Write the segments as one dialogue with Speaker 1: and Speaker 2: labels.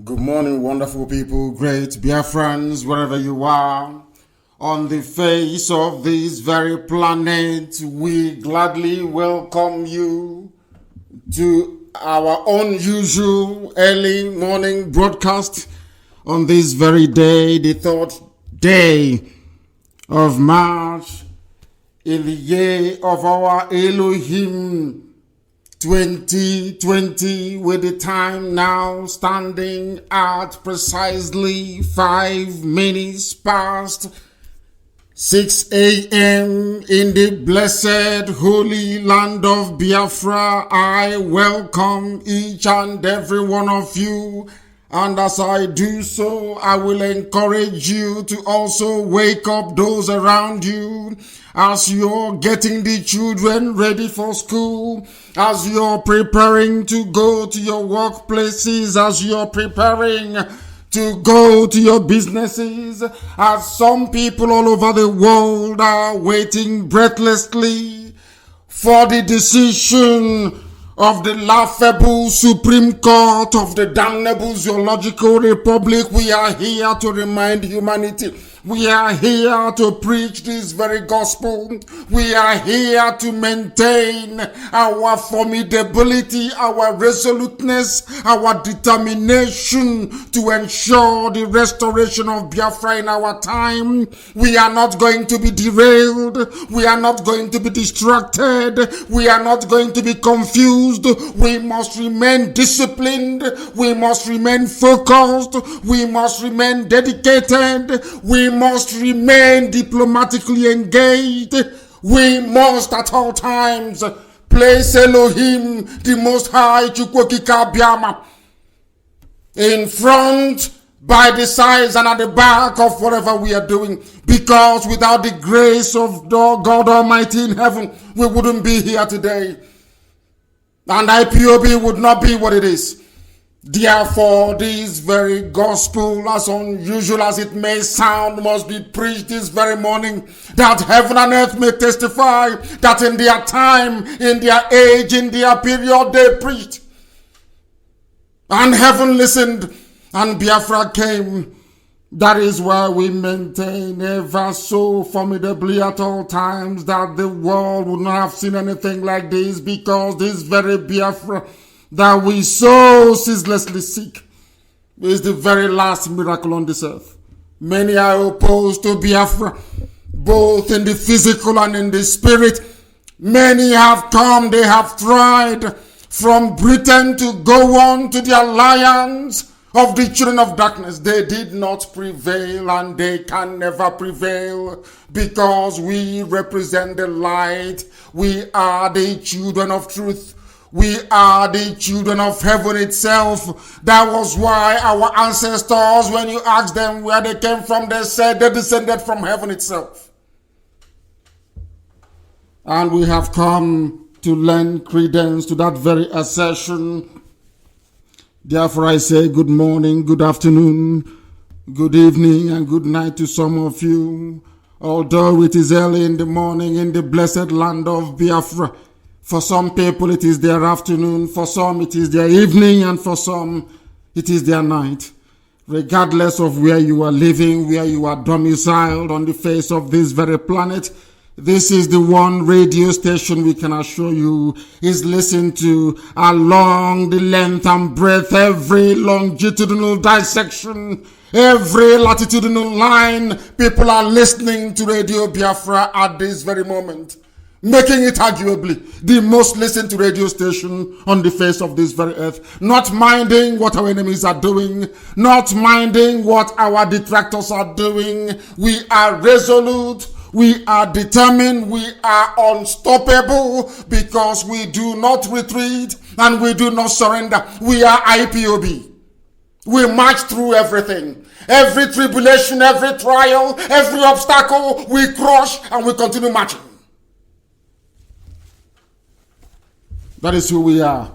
Speaker 1: Good morning, wonderful people, great Biafrans, wherever you are. On the face of this very planet, we gladly welcome you to our unusual early morning broadcast on this very day, the third day of March, in the year of our Elohim 2020, with the time now standing at precisely 5 minutes past 6 a.m. in the blessed holy land of Biafra. I welcome each and every one of you, and as I do so, I will encourage you to also wake up those around you as you're getting the children ready for school, as you're preparing to go to your workplaces, as you're preparing to go to your businesses, as some people all over the world are waiting breathlessly for the decision of the laughable Supreme Court of the damnable Zoological Republic. We are here to remind humanity. We are here to preach this very gospel. We are here to maintain our formidability, our resoluteness, our determination to ensure the restoration of Biafra in our time. We are not going to be derailed. We are not going to be distracted. We are not going to be confused. We must remain disciplined. We must remain focused. We must remain dedicated. We must remain diplomatically engaged. We must at all times place Elohim, the Most High, Chukwokika Biama, in front, by the sides, and at the back of whatever we are doing. Because without the grace of God Almighty in heaven, we wouldn't be here today. And IPOB would not be what it is. Therefore, this very gospel, as unusual as it may sound, must be preached this very morning, that heaven and earth may testify that in their time, in their age, in their period, they preached. And heaven listened, and Biafra came. That is why we maintain ever so formidably at all times that the world would not have seen anything like this, because this very Biafra that we so ceaselessly seek is the very last miracle on this earth. Many are opposed to Biafra, both in the physical and in the spirit. Many have come, they have tried from Britain to go on to the alliance of the children of darkness. They did not prevail, and they can never prevail, because we represent the light. We are the children of truth. We are the children of heaven itself. That was why our ancestors, when you asked them where they came from, they said they descended from heaven itself. And we have come to lend credence to that very assertion. Therefore I say good morning, good afternoon, good evening, and good night to some of you. Although it is early in the morning in the blessed land of Biafra, for some people it is their afternoon, for some it is their evening, and for some it is their night. Regardless of where you are living, where you are domiciled on the face of this very planet, this is the one radio station we can assure you is listened to along the length and breadth, every longitudinal dissection, every latitudinal line. People are listening to Radio Biafra at this very moment, making it arguably the most listened to radio station on the face of this very earth. Not minding what our enemies are doing, not minding what our detractors are doing. We are resolute, we are determined, we are unstoppable, because we do not retreat and we do not surrender. We are IPOB. We march through everything. Every tribulation, every trial, every obstacle, we crush and we continue marching. That is who we are.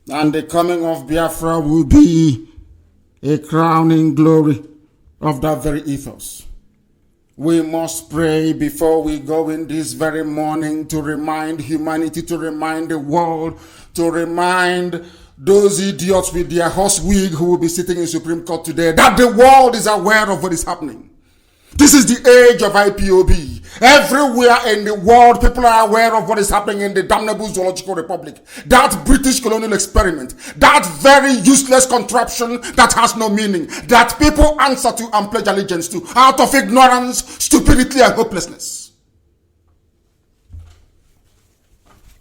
Speaker 1: And the coming of Biafra will be a crowning glory of that very ethos. We must pray before we go in this very morning to remind humanity, to remind the world, to remind those idiots with their horse wig who will be sitting in Supreme Court today, that the world is aware of what is happening. This is the age of IPOB. Everywhere in the world, people are aware of what is happening in the damnable Zoological Republic. That British colonial experiment, that very useless contraption that has no meaning, that people answer to and pledge allegiance to out of ignorance, stupidity, and hopelessness.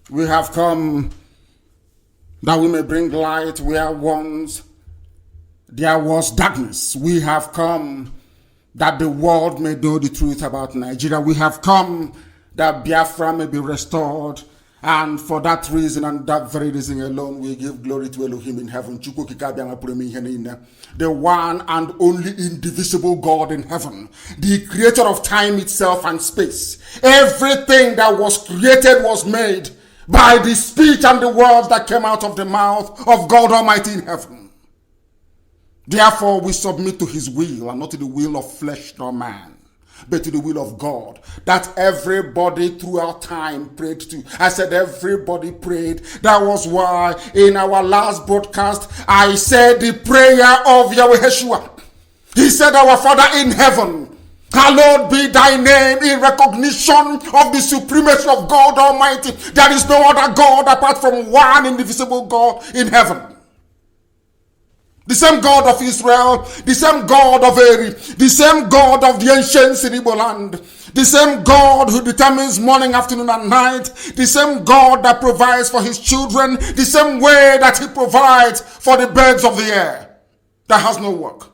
Speaker 1: We have come that we may bring light where once there was darkness. We have come that the world may know the truth about Nigeria. We have come that Biafra may be restored. And for that reason and that very reason alone, we give glory to Elohim in heaven. The one and only indivisible God in heaven. The creator of time itself and space. Everything that was created was made by the speech and the words that came out of the mouth of God Almighty in heaven. Therefore, we submit to his will and not to the will of flesh nor man, but to the will of God that everybody throughout time prayed to. I said everybody prayed. That was why in our last broadcast, I said the prayer of Yahweh Yeshua. He said, our Father in heaven, hallowed be thy name, in recognition of the supremacy of God Almighty. There is no other God apart from one indivisible God in heaven. The same God of Israel, the same God of Eri, the same God of the ancient Siribo land, the same God who determines morning, afternoon, and night, the same God that provides for his children, the same way that he provides for the birds of the air, that has no work.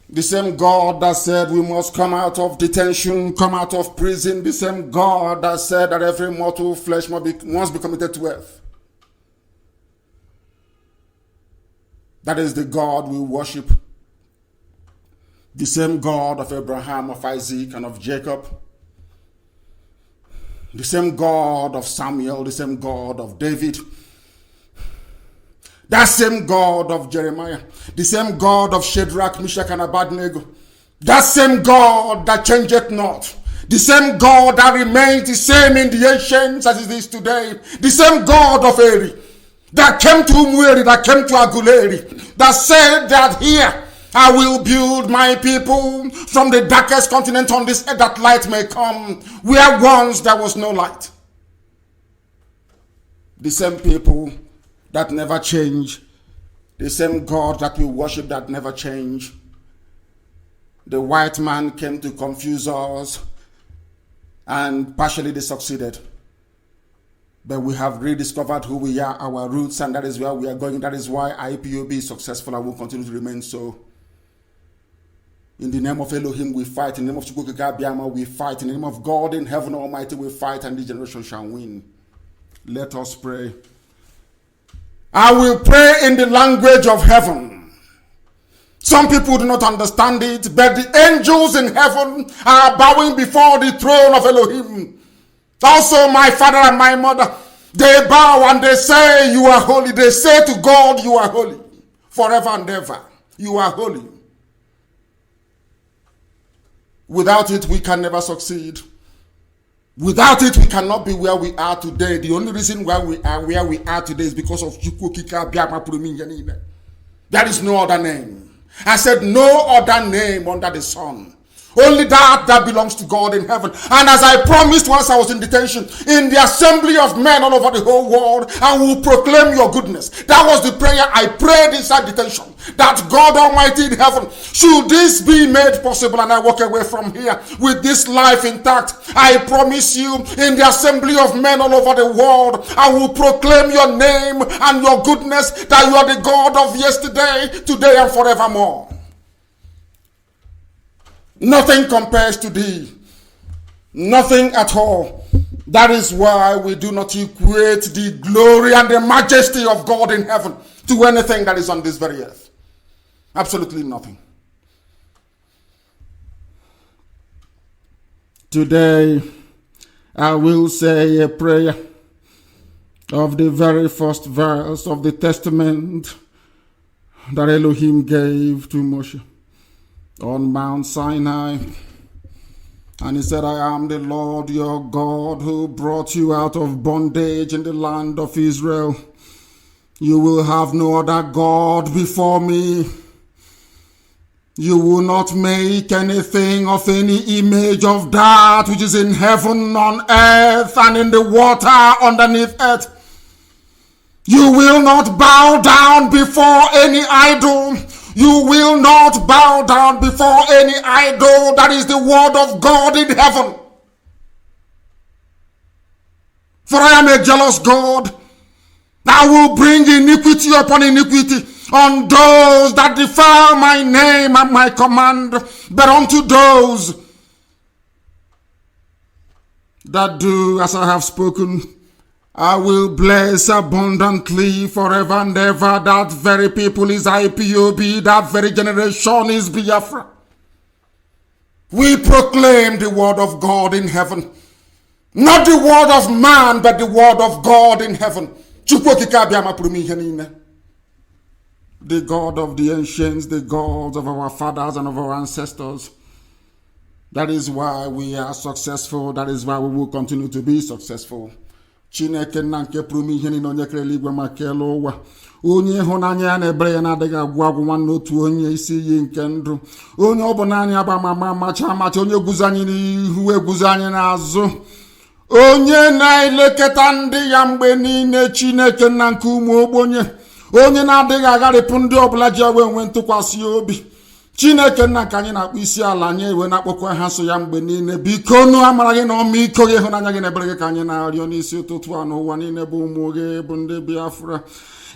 Speaker 1: The same God that said we must come out of detention, come out of prison, the same God that said that every mortal flesh must be committed to earth. That is the God we worship. The same God of Abraham, of Isaac, and of Jacob. The same God of Samuel, the same God of David. That same God of Jeremiah. The same God of Shadrach, Meshach, and Abednego. That same God that changeth not. The same God that remains the same in the ancients as it is today. The same God of Eri. That came to Umweri, that came to Aguleri, that said that here I will build my people from the darkest continent on this earth that light may come, where once there was no light. The same people that never change, the same God that we worship that never change. The white man came to confuse us, and partially they succeeded. But we have rediscovered who we are, our roots, and that is where we are going. That is why IPOB is successful and will continue to remain so. In the name of Elohim, we fight. In the name of Chukwukika Biama, we fight. In the name of God in heaven Almighty, we fight, and this generation shall win. Let us pray. I will pray in the language of heaven. Some people do not understand it, but the angels in heaven are bowing before the throne of Elohim. Also, my father and my mother, they bow and they say, you are holy. They say to God, you are holy. Forever and ever, you are holy. Without it, we can never succeed. Without it, we cannot be where we are today. The only reason why we are where we are today is because of Chukwukika Biama Pruminyanine. There is no other name. I said no other name under the sun. Only that belongs to God in heaven. And as I promised once I was in detention, in the assembly of men all over the whole world, I will proclaim your goodness. That was the prayer I prayed inside detention. That God Almighty in heaven, should this be made possible and I walk away from here with this life intact, I promise you, in the assembly of men all over the world, I will proclaim your name and your goodness, that you are the God of yesterday, today, and forevermore. Nothing compares to thee. Nothing at all. That is why we do not equate the glory and the majesty of God in heaven to anything that is on this very earth. Absolutely nothing. Today, I will say a prayer of the very first verse of the testament that Elohim gave to Moshe on Mount Sinai. And he said, I am the Lord your God who brought you out of bondage in the land of Israel. You will have no other God before me. You will not make anything of any image of that which is in heaven, on earth, and in the water underneath earth. You will not bow down before any idol. You will not bow down before any idol. That is the word of God in heaven. For I am a jealous God. I will bring iniquity upon iniquity on those that defile my name and my command, but unto those that do as I have spoken, I will bless abundantly forever and ever. That very people is IPOB. That very generation is Biafra. We proclaim the word of God in heaven. Not the word of man, but the word of God in heaven. The God of the ancients, the gods of our fathers and of our ancestors. That is why we are successful. That is why we will continue to be successful. Chineke nna nke pụrụ ime ihe niile onye kere eluigwe ma kelee ụwa, onye ịhụnanya ya na ebere ya na-adịghị agwụ agwụ, nwanne otu onye isi iyi nke ndụ, onye ọ bụ naanị aba ma amacha amacha, onye guzo anyị n'ihu eguzo anyị n'azụ, onye na-elekọta ndị ya mgbe niile, Chineke nna nke ụmụ ogbenye, onye na-adịghị agharịpụ ndị ọbụla ji ewe enwe ntụkwasị obi. Chineke nna ka anyị na-akpọ isi ala, anyị ewe na-akpọkwa ha so ya mgbe niile. Biko nu amara gị na ọmịiko gị, ịhụnanya gị na ebere gị ka anyị na-arịọ n'isi ụtụtụ a n'ụwa niile bụ ụmụ gị bụ ndị Biafra,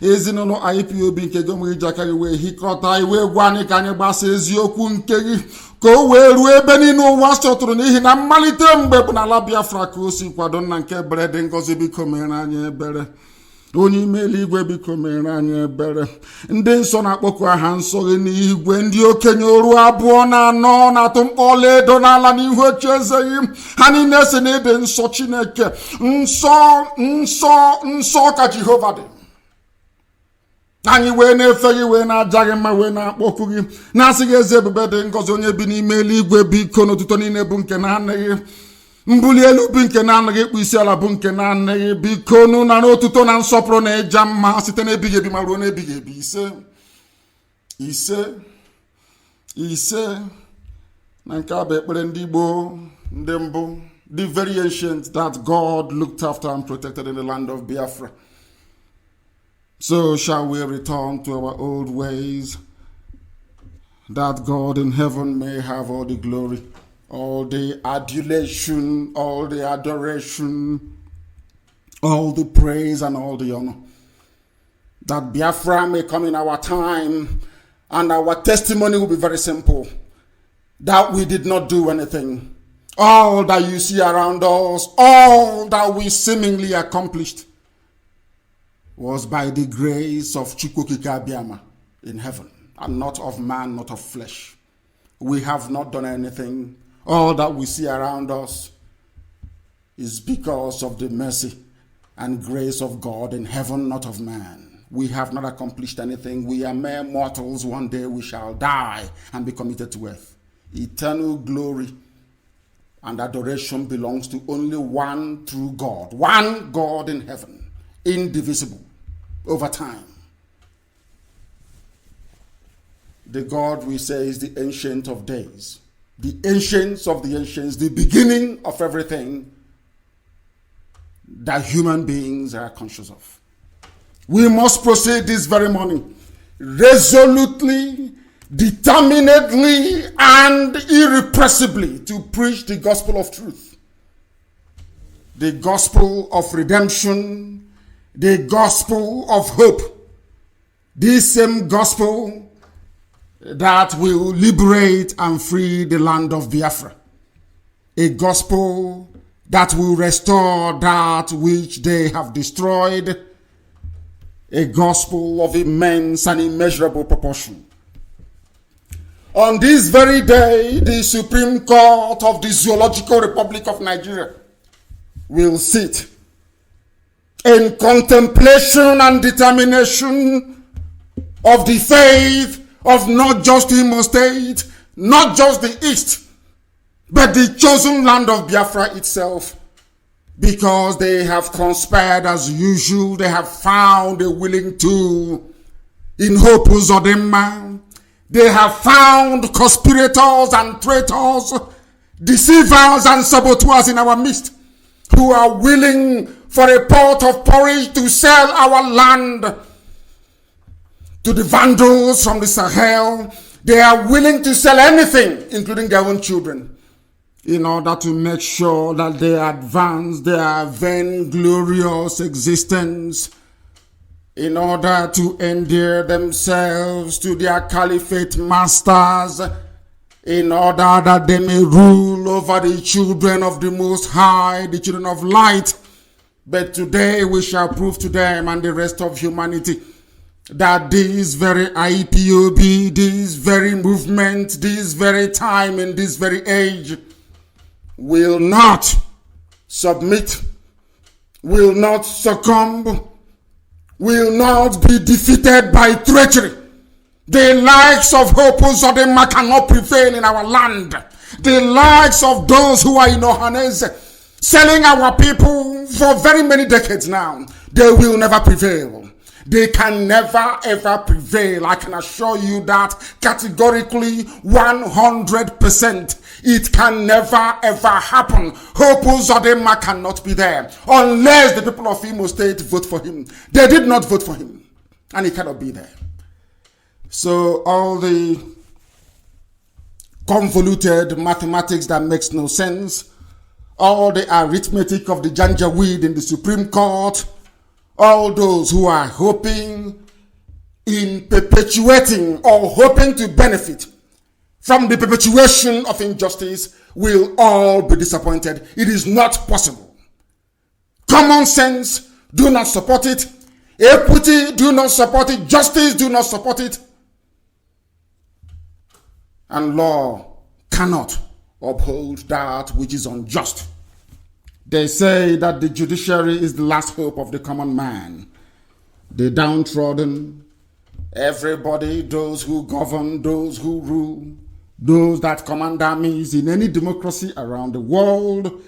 Speaker 1: ezinụlọ IPOB nke gị ụmụ gị ji aka gị wee hikọta iwe gwa anyị ka anyị gbasa eziokwu nke gị ka o wee ruo ebe niile ụwa chọtụrụ, n'ihi na mmalite mgbe bụ n'ala Biafra ka o si kwado. Nna nke ebere dị ngọzi, biko mere anyị ebere. Onye ime eluigwe, biko mere anyị ebere. Ndị nsọ na-akpọku aha nsọ gị n'igwe, ndị okenye oru 24 na-atụ mkpọ ọlaedo n'ala n'ihu ocheeze gị. Ha niile si na ịdị nsọ, Chineke. Nsọ nsọ nsọ ka Jehova dị. Anyị wee na-efe gị, wee na-aja gị mma, wee na-akpọku gị, na-asị gị eze ebube dị ngọzi, onye bi n'ime eluigwe, biko n'otuto niile bụ nke na-anaghị. Mbuli elu bụ nke na-anaghị, ịkpụ isi ala bụ nke na-anaghị. Biko nụ na n'otuto na nsọpụrụ na ịja mma site n'ebighị ebi ma ruo n'ebighị ebi. Ise na nke a bụ ekpere ndị Igbo ndị mbụ, the very ancient, that God looked after and protected in the land of Biafra. So shall we return to our old ways, that God in heaven may have all the glory, all the adulation, all the adoration, all the praise and all the honor. That Biafra may come in our time, and our testimony will be very simple. That we did not do anything. All that you see around us, all that we seemingly accomplished, was by the grace of Chukwukika Biama in heaven, and not of man, not of flesh. We have not done anything. All that we see around us is because of the mercy and grace of God in heaven, not of man. We have not accomplished anything. We are mere mortals. One day we shall die and be committed to earth. Eternal glory and adoration belongs to only one true God. One God in heaven, indivisible, over time. The God we say is the Ancient of Days. The ancients of the ancients, the beginning of everything that human beings are conscious of. We must proceed this very morning, resolutely, determinedly, and irrepressibly to preach the gospel of truth, the gospel of redemption, the gospel of hope, this same gospel that will liberate and free the land of Biafra. A gospel that will restore that which they have destroyed. A gospel of immense and immeasurable proportion. On this very day, the Supreme Court of the Zoological Republic of Nigeria will sit in contemplation and determination of the faith of not just Imo State, not just the East, but the chosen land of Biafra itself, because they have conspired as usual, they have found a willing tool in Hope Uzodinma. They have found conspirators and traitors, deceivers and saboteurs in our midst, who are willing for a pot of porridge to sell our land to the vandals from the Sahel. They are willing to sell anything, including their own children, in order to make sure that they advance their vainglorious existence, in order to endear themselves to their caliphate masters, in order that they may rule over the children of the Most High, the children of light. But today we shall prove to them and the rest of humanity that this very IPOB, this very movement, this very time, in this very age, will not submit, will not succumb, will not be defeated by treachery. The likes of Hope Uzodinma cannot prevail in our land. The likes of those who are in Ohanese, selling our people for very many decades now, they will never prevail. They can never ever prevail. I can assure you that categorically, 100%. It can never ever happen. Hope Uzodinma cannot be there unless the people of Imo State vote for him. They did not vote for him, and he cannot be there. So all the convoluted mathematics that makes no sense, all the arithmetic of the Janjaweed in the Supreme Court, all those who are hoping in perpetuating or hoping to benefit from the perpetuation of injustice will all be disappointed. It is not possible. Common sense, do not support it. Equity, do not support it. Justice, do not support it. And law cannot uphold that which is unjust. They say that the judiciary is the last hope of the common man. The downtrodden, everybody, those who govern, those who rule, those that command armies in any democracy around the world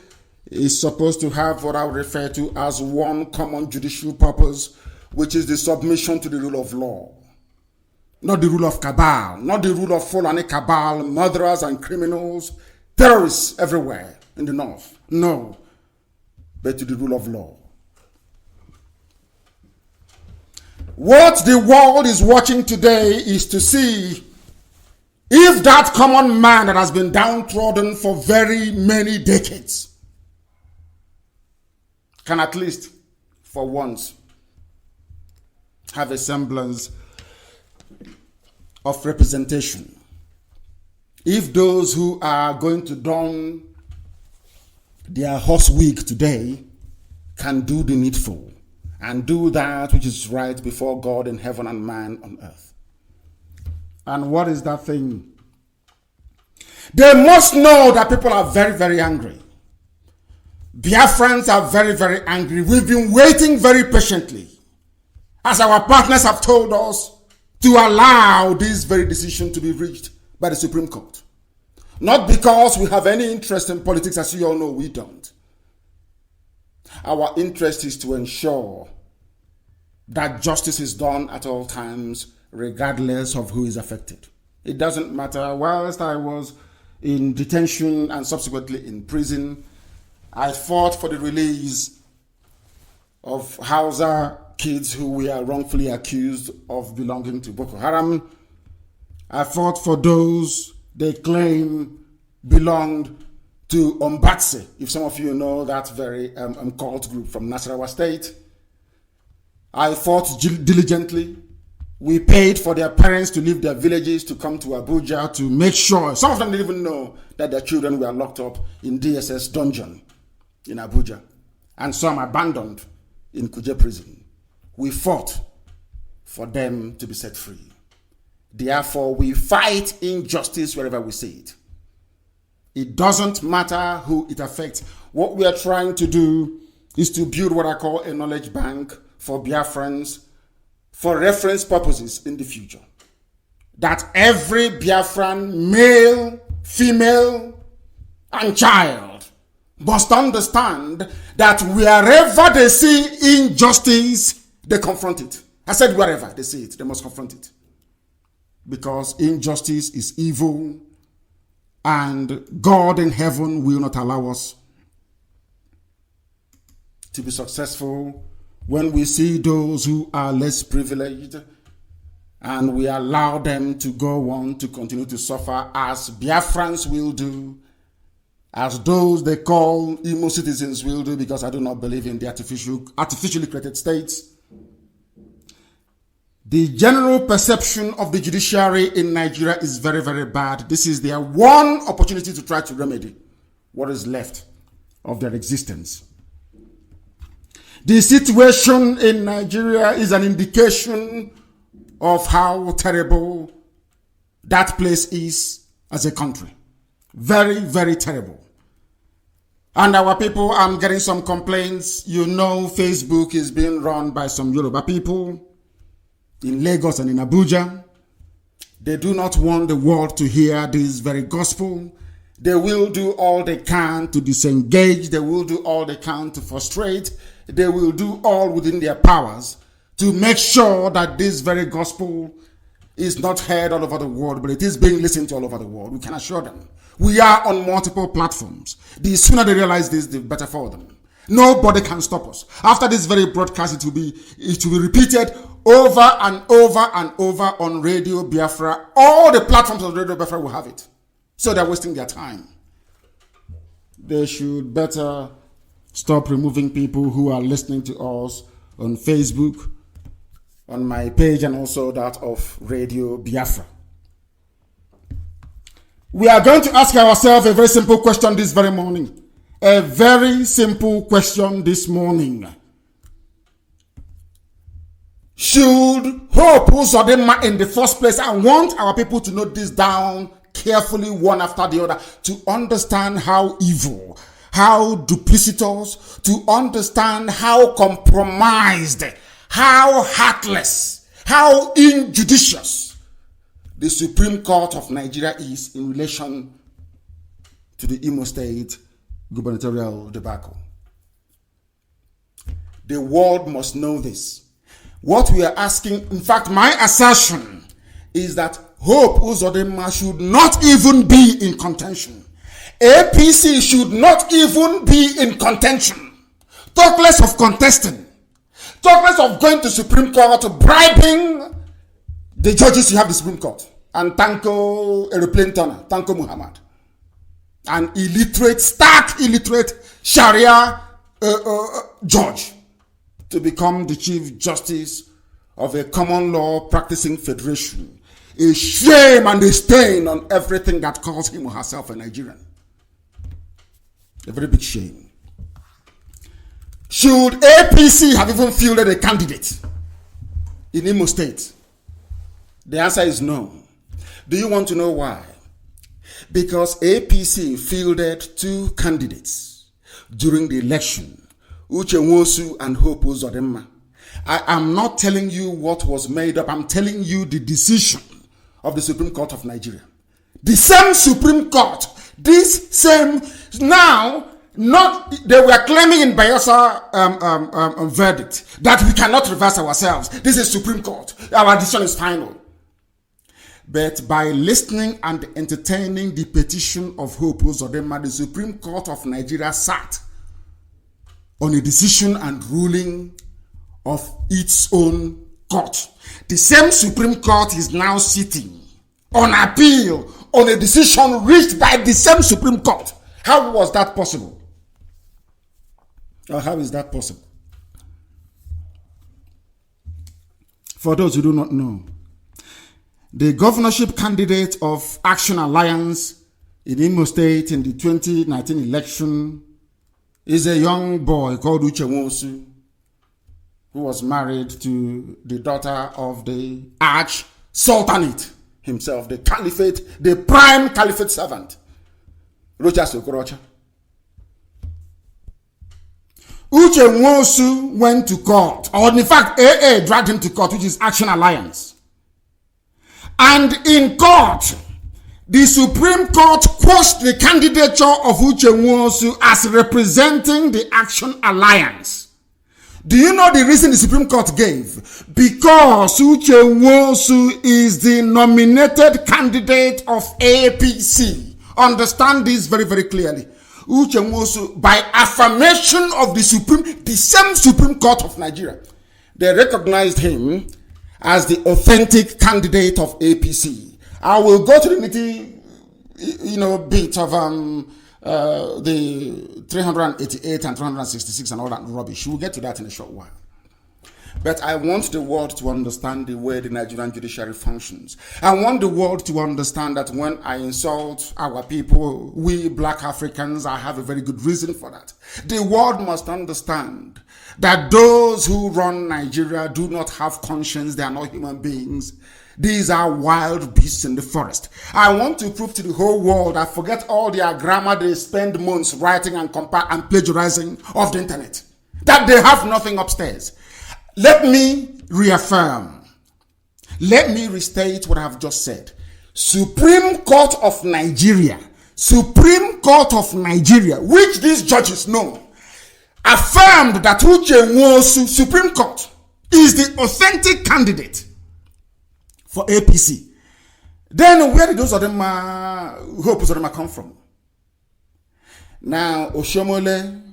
Speaker 1: is supposed to have what I would refer to as one common judicial purpose, which is the submission to the rule of law. Not the rule of cabal, not the rule of Fulani cabal, murderers and criminals, terrorists everywhere in the north. No, but to the rule of law. What the world is watching today is to see if that common man that has been downtrodden for very many decades can at least for once have a semblance of representation. If those who are going to don their horse wig today can do the needful and do that which is right before God in heaven and man on earth. And what is that thing? They must know that people are very, very angry. Biafrans are very, very angry. We've been waiting very patiently, as our partners have told us, to allow this very decision to be reached by the Supreme Court. Not because we have any interest in politics, as you all know, we don't. Our interest is to ensure that justice is done at all times, regardless of who is affected. It doesn't matter. Whilst I was in detention and subsequently in prison, I fought for the release of Hausa kids who were wrongfully accused of belonging to Boko Haram. I fought for those they claim belonged to Ombatse, if some of you know that very cult group from Nasarawa State. I fought diligently. We paid for their parents to leave their villages to come to Abuja to make sure, some of them didn't even know that their children were locked up in DSS dungeon in Abuja, and some abandoned in Kuje prison. We fought for them to be set free. Therefore, we fight injustice wherever we see it. It doesn't matter who it affects. What we are trying to do is to build what I call a knowledge bank for Biafrans for reference purposes in the future. That every Biafran, male, female, and child must understand that wherever they see injustice, they confront it. I said wherever they see it, they must confront it. Because injustice is evil, and God in heaven will not allow us to be successful when we see those who are less privileged and we allow them to go on to continue to suffer as Biafrans will do, as those they call Imo citizens will do, because I do not believe in the artificially created states. The general perception of the judiciary in Nigeria is very, very bad. This is their one opportunity to try to remedy what is left of their existence. The situation in Nigeria is an indication of how terrible that place is as a country. Very, very terrible. And our people, I'm getting some complaints. You know, Facebook is being run by some Yoruba people in Lagos and in Abuja. They do not want the world to hear this very gospel. They will do all they can to disengage. They will do all they can to frustrate. They will do all within their powers to make sure that this very gospel is not heard all over the world, but it is being listened to all over the world. We can assure them. We are on multiple platforms. The sooner they realize this, the better for them. Nobody can stop us. After this very broadcast, it will be repeated over and over and over on Radio Biafra. All the platforms of Radio Biafra will have it. So they're wasting their time. They should better stop removing people who are listening to us on Facebook, on my page, and also that of Radio Biafra. We are going to ask ourselves a very simple question this very morning. A very simple question this morning. Should Hope Uzodinma in the first place, I want our people to note this down carefully one after the other, to understand how evil, how duplicitous, to understand how compromised, how heartless, how injudicious the Supreme Court of Nigeria is in relation to the Imo State gubernatorial debacle. The world must know this. What we are asking, in fact, my assertion is that Hope Uzodinma should not even be in contention. APC should not even be in contention. Talk less of contesting. Talk less of going to Supreme Court, bribing the judges you have the Supreme Court. And Tanko Aeroplane Turner, Tanko Muhammad. An illiterate, stark illiterate Sharia judge to become the Chief Justice of a common law practicing federation. A shame and a stain on everything that calls him or herself a Nigerian. A very big shame. Should APC have even fielded a candidate in Imo State? The answer is no. Do you want to know why? Because APC fielded two candidates during the election, Uche Nwosu and Hope Uzodinma. I am not telling you what was made up. I'm telling you the decision of the Supreme Court of Nigeria. The same Supreme Court, this same, now, not, they were claiming in Bayelsa verdict that we cannot reverse ourselves. This is Supreme Court. Our decision is final. But by listening and entertaining the petition of Hope Uzodinma, the Supreme Court of Nigeria sat on a decision and ruling of its own court. The same Supreme Court is now sitting on appeal on a decision reached by the same Supreme Court. How was that possible? Or how is that possible? For those who do not know, the governorship candidate of Action Alliance in Imo State in the 2019 election is a young boy called Uche Nwosu, who was married to the daughter of the Arch-Sultanate himself, the caliphate, the prime caliphate servant, Rochas Okorocha. Uche Nwosu went to court, or in fact, AA dragged him to court, which is Action Alliance. And in court, the Supreme Court quashed the candidature of Uche Nwosu as representing the Action Alliance. Do you know the reason the Supreme Court gave? Because Uche Nwosu is the nominated candidate of APC. Understand this very, very clearly. Uche Nwosu, by affirmation of the same Supreme Court of Nigeria, they recognized him as the authentic candidate of APC. I will go to the nitty, bit of the 388 and 366 and all that rubbish. We'll get to that in a short while. But I want the world to understand the way the Nigerian judiciary functions. I want the world to understand that when I insult our people, we black Africans, I have a very good reason for that. The world must understand that those who run Nigeria do not have conscience. They are not human beings. These are wild beasts in the forest. I want to prove to the whole world, I forget all their grammar they spend months writing and plagiarizing off the internet, that they have nothing upstairs. Let me reaffirm. Let me restate what I have just said. Supreme Court of Nigeria, which these judges know, affirmed that Uche Nwosu, Supreme Court, is the authentic candidate for APC. Then where did those of them hopes of them come from? Now Oshomole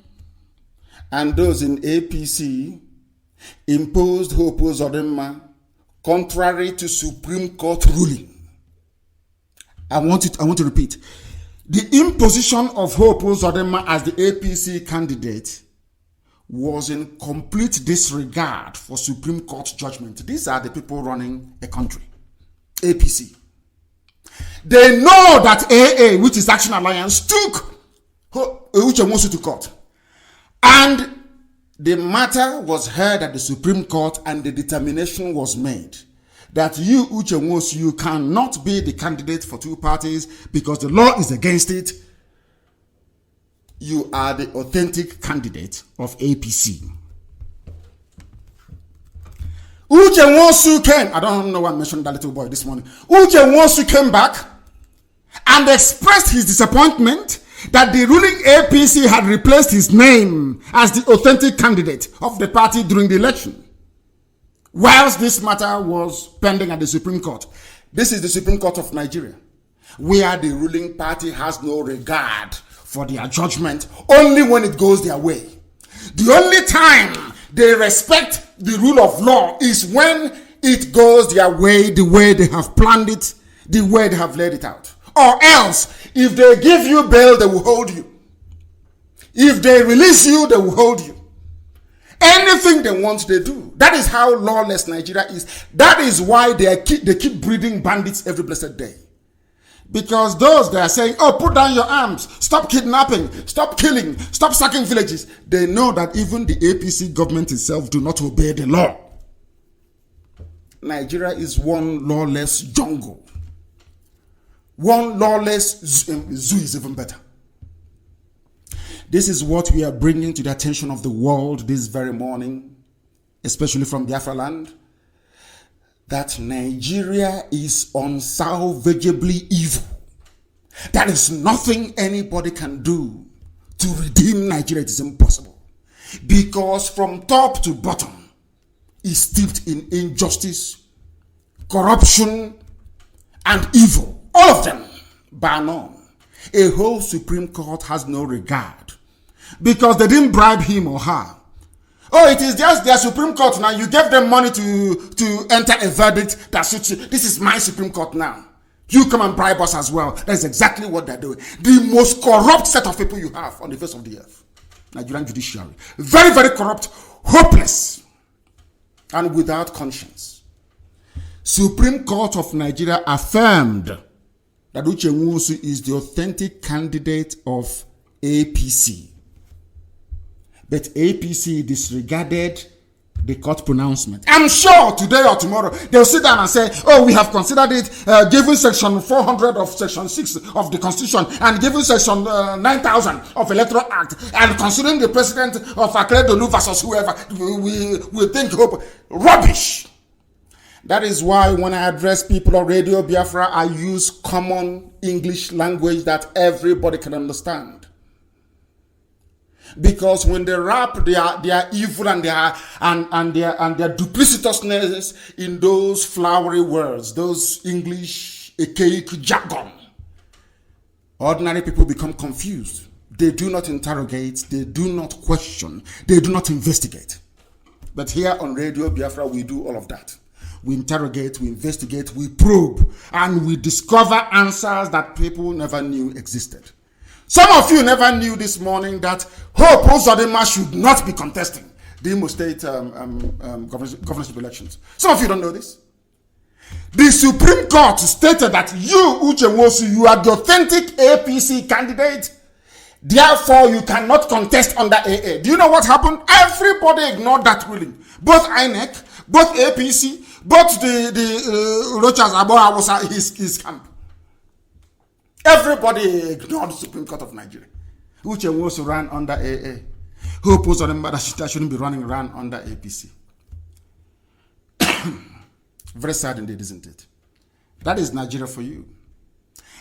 Speaker 1: and those in APC imposed Hope Uzodinma contrary to Supreme Court ruling. I want to repeat. The imposition of Hope Uzodinma as the APC candidate was in complete disregard for Supreme Court judgment. These are the people running a country. APC. They know that AA, which is Action Alliance, took Uche Nwosu to court. And the matter was heard at the Supreme Court and the determination was made that you, Uche Nwosu, you cannot be the candidate for two parties because the law is against it. You are the authentic candidate of APC. Uche Nwosu came, I don't know why I mentioned that little boy this morning. Uche Nwosu came back and expressed his disappointment that the ruling APC had replaced his name as the authentic candidate of the party during the election. Whilst this matter was pending at the Supreme Court. This is the Supreme Court of Nigeria, where the ruling party has no regard for their judgment, only when it goes their way. The only time they respect the rule of law is when it goes their way, the way they have planned it, the way they have laid it out. Or else, if they give you bail, they will hold you. If they release you, they will hold you. Anything they want, they do. That is how lawless Nigeria is. That is why they keep breeding bandits every blessed day. Because those that are saying, oh, put down your arms, stop kidnapping, stop killing, stop sacking villages, they know that even the APC government itself do not obey the law. Nigeria is one lawless jungle. One lawless zoo is even better. This is what we are bringing to the attention of the world this very morning, especially from Biafra land, that Nigeria is unsalvageably evil. There is nothing anybody can do to redeem Nigeria. It is impossible. Because from top to bottom is steeped in injustice, corruption, and evil. All of them, bar none. A whole Supreme Court has no regard because they didn't bribe him or her. Oh, it is just their Supreme Court now. You gave them money to enter a verdict that suits you. This is my Supreme Court now. You come and bribe us as well. That's exactly what they're doing. The most corrupt set of people you have on the face of the earth. Nigerian judiciary. Very, very corrupt, hopeless, and without conscience. Supreme Court of Nigeria affirmed that Uche Nwosu is the authentic candidate of APC. But APC disregarded the court pronouncement. I'm sure today or tomorrow they'll sit down and say, oh, we have considered it, given section 400 of section 6 of the constitution and given section 9000 of electoral act and considering the president of Akredolu versus whoever, we think hope. Rubbish. That is why when I address people on Radio Biafra, I use common English language that everybody can understand. Because when they rap their evil and their duplicitousness in those flowery words, those English archaic jargon, ordinary people become confused. They do not interrogate, they do not question, they do not investigate. But here on Radio Biafra, we do all of that. We interrogate, we investigate, we probe, and we discover answers that people never knew existed. Some of you never knew this morning that Hope Uzodinma should not be contesting the Imo State governorship elections. Some of you don't know this. The Supreme Court stated that you, Uche Nwosu, you are the authentic APC candidate. Therefore, you cannot contest under AA. Do you know what happened? Everybody ignored that ruling. Both INEC, both APC, both the Rochas Aboa was his camp. Everybody ignored the Supreme Court of Nigeria. Uche Nwosu ran under AA. Who opposed on that shouldn't be running ran under APC. Very sad indeed, isn't it? That is Nigeria for you.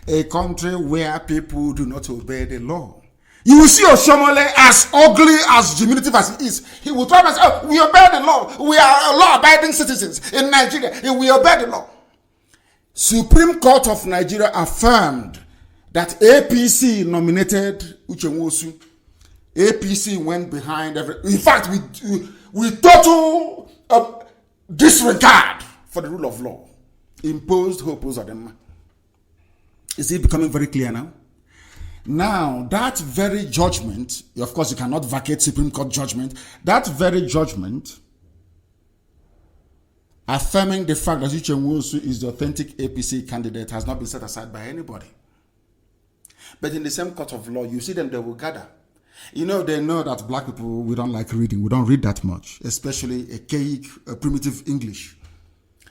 Speaker 1: A country where people do not obey the law. You will see Oshomole as ugly, as diminutive as he is. He will try to say, oh, we obey the law. We are law-abiding citizens in Nigeria. We obey the law. Supreme Court of Nigeria affirmed that APC nominated Uche Nwosu. APC went behind every. In fact, with total disregard for the rule of law, imposed Hope Uzodinma. Is it becoming very clear now? Now, that very judgment, of course, you cannot vacate Supreme Court judgment. That very judgment, affirming the fact that Uche Nwosu is the authentic APC candidate, has not been set aside by anybody. But in the same court of law, you see them, they will gather. You know, they know that black people, we don't like reading. We don't read that much, especially archaic, primitive English.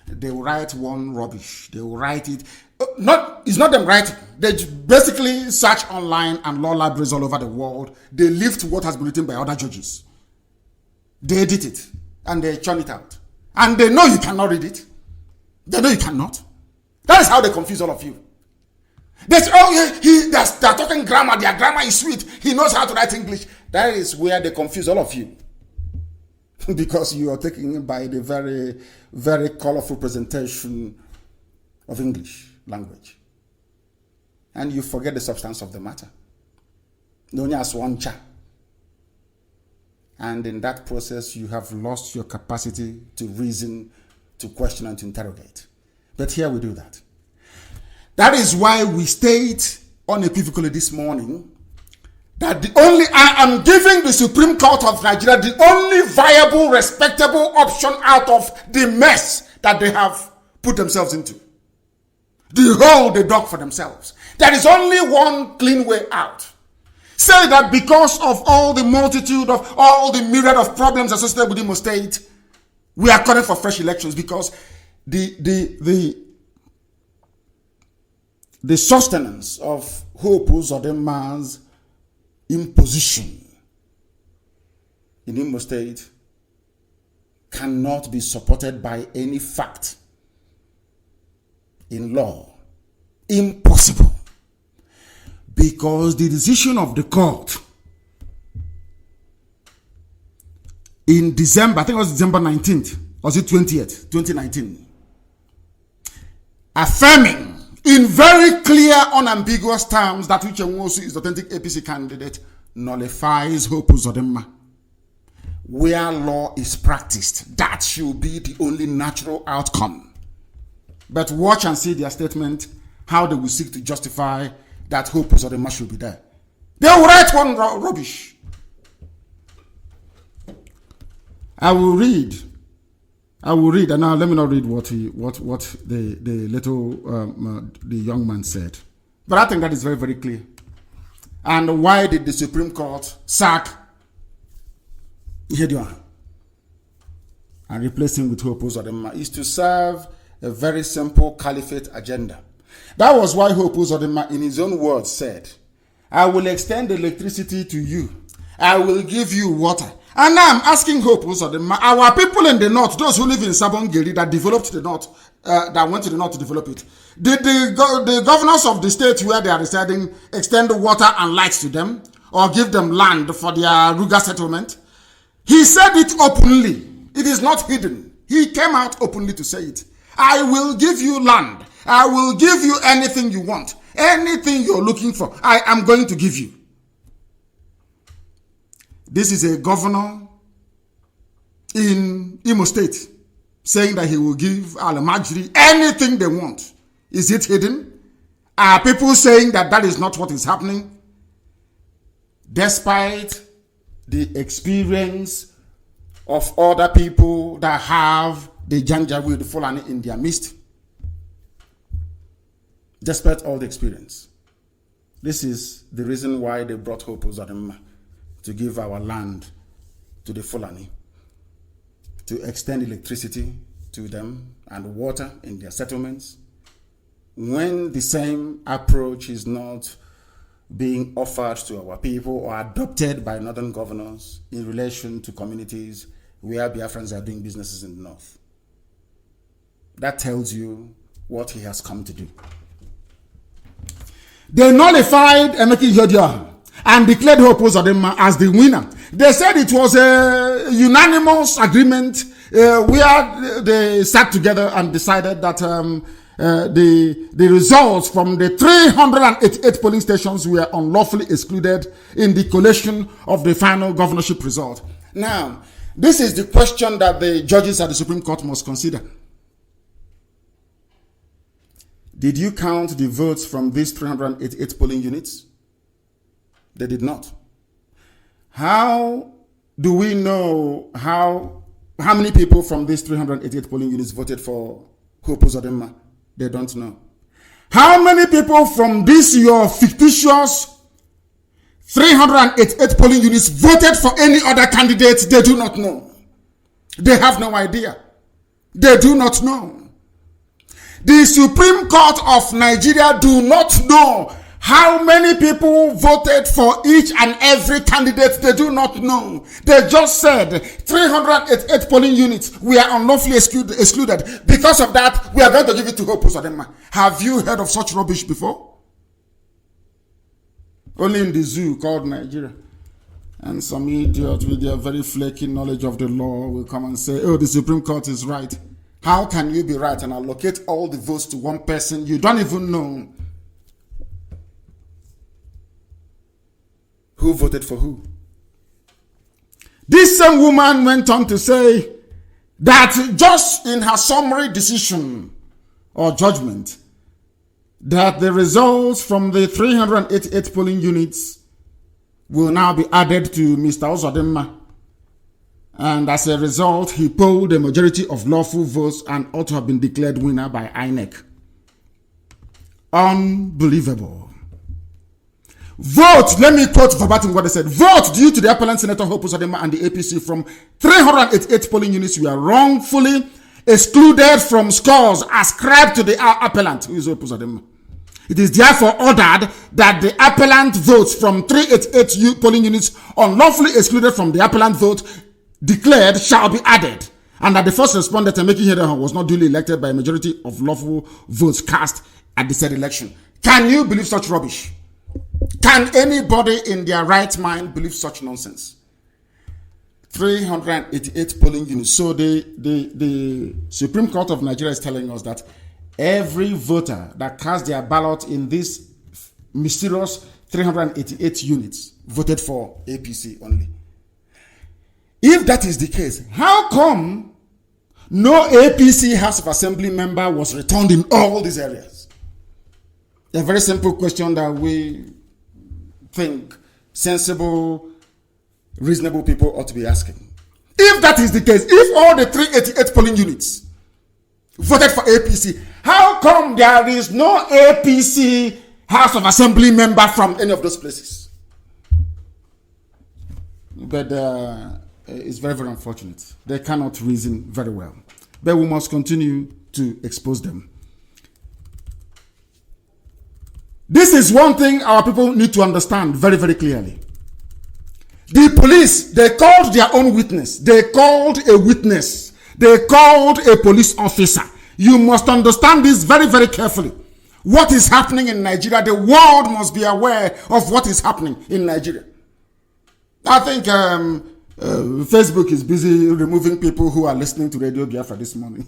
Speaker 1: They will write one rubbish. They will write it. It's not them writing. They basically search online and law libraries all over the world. They lift what has been written by other judges. They edit it and they churn it out. And they know you cannot read it. They know you cannot. That is how they confuse all of you. They say, oh yeah, they're talking grammar. Their grammar is sweet. He knows how to write English. That is where they confuse all of you. Because you are taking it by the very, very colorful presentation of English language. And you forget the substance of the matter. Only as one cha. And in that process, you have lost your capacity to reason, to question, and to interrogate. But here we do that. That is why we state unequivocally this morning that I am giving the Supreme Court of Nigeria the only viable, respectable option out of the mess that they have put themselves into. The hole they dug for themselves. There is only one clean way out. Say that because of all the multitude of all the myriad of problems associated with Imo State, we are calling for fresh elections because the sustenance of Hope Uzodinma's imposition in Imo State cannot be supported by any fact in law. Impossible. Because the decision of the court in December, I think it was December 19th, was it 20th, 2019, affirming in very clear, unambiguous terms that Uche Nwosu is the authentic APC candidate, nullifies Hope Uzodinma. Where law is practiced, that should be the only natural outcome. But watch and see their statement, how they will seek to justify that Hope Uzodinma should be there. They will write one rubbish. I will read, and now let me not read what the young man said. But I think that is very, very clear. And why did the Supreme Court sack Ihedioha and replace him with Hope Uzodinma? Is to serve a very simple caliphate agenda. That was why Hope Uzodinma, in his own words, said, I will extend electricity to you I will give you water. And now I'm asking Hope Uzodinma, our people in the north, those who live in Sabongeri that developed the north, that went to the north to develop it, did the governors of the state where they are residing extend water and lights to them or give them land for their Ruga settlement? He said it openly. It is not hidden. He came out openly to say it. I will give you land. I will give you anything you want. Anything you're looking for, I am going to give you. This is a governor in Imo State saying that he will give Al-Majri anything they want. Is it hidden? Are people saying that that is not what is happening? Despite the experience of other people that have the Janjaweed Fulani in their midst. Despite all the experience. This is the reason why they brought Hope Uzodinma to give our land to the Fulani, to extend electricity to them and water in their settlements, when the same approach is not being offered to our people or adopted by northern governors in relation to communities where Biafrans are doing businesses in the north. That tells you what he has come to do. They nullified Emeki Ihedioha and declared Hope Uzodinma as the winner. They said it was a unanimous agreement where they sat together and decided that the results from the 388 polling stations were unlawfully excluded in the collation of the final governorship result. Now, this is the question that the judges at the Supreme Court must consider. Did you count the votes from these 388 polling units? They did not. How do we know how many people from these 388 polling units voted for Hope Uzodinma? They don't know. How many people from this your fictitious 388 polling units voted for any other candidate? They do not know. They have no idea. They do not know. The Supreme Court of Nigeria do not know how many people voted for each and every candidate. They do not know. They just said 388 polling units we are unlawfully excluded. Because of that, we are going to give it to Hope Uzodinma. Have you heard of such rubbish before? Only in the zoo called Nigeria. And some idiot with their very flaky knowledge of the law will come and say, oh, the Supreme Court is right. How can you be right and allocate all the votes to one person you don't even know who voted for who? This same woman went on to say that just in her summary decision or judgment, that the results from the 388 polling units will now be added to Mr. Uzodinma. And as a result, he polled a majority of lawful votes and ought to have been declared winner by INEC. Unbelievable. Vote, let me quote verbatim what they said. Vote due to the appellant Senator Hope Uzodinma and the APC from 388 polling units were wrongfully excluded from scores ascribed to the appellant, who is Hope Uzodinma. It is therefore ordered that the appellant votes from 388 polling units unlawfully excluded from the appellant vote declared shall be added, and that the first respondent, Emeki Ihedioha, was not duly elected by a majority of lawful votes cast at the said election. Can you believe such rubbish? Can anybody in their right mind believe such nonsense? 388 polling units. So the Supreme Court of Nigeria is telling us that every voter that cast their ballot in this mysterious 388 units voted for APC only. If that is the case, how come no APC House of Assembly member was returned in all these areas? A very simple question that we think sensible, reasonable people ought to be asking. If that is the case, if all the 388 polling units voted for APC, how come there is no APC House of Assembly member from any of those places? But it's very, very unfortunate. They cannot reason very well. But we must continue to expose them. This is one thing our people need to understand very, very clearly. The police, they called their own witness. They called a witness. They called a police officer. You must understand this very, very carefully. What is happening in Nigeria, the world must be aware of what is happening in Nigeria. I think Facebook is busy removing people who are listening to Radio Biafra this morning.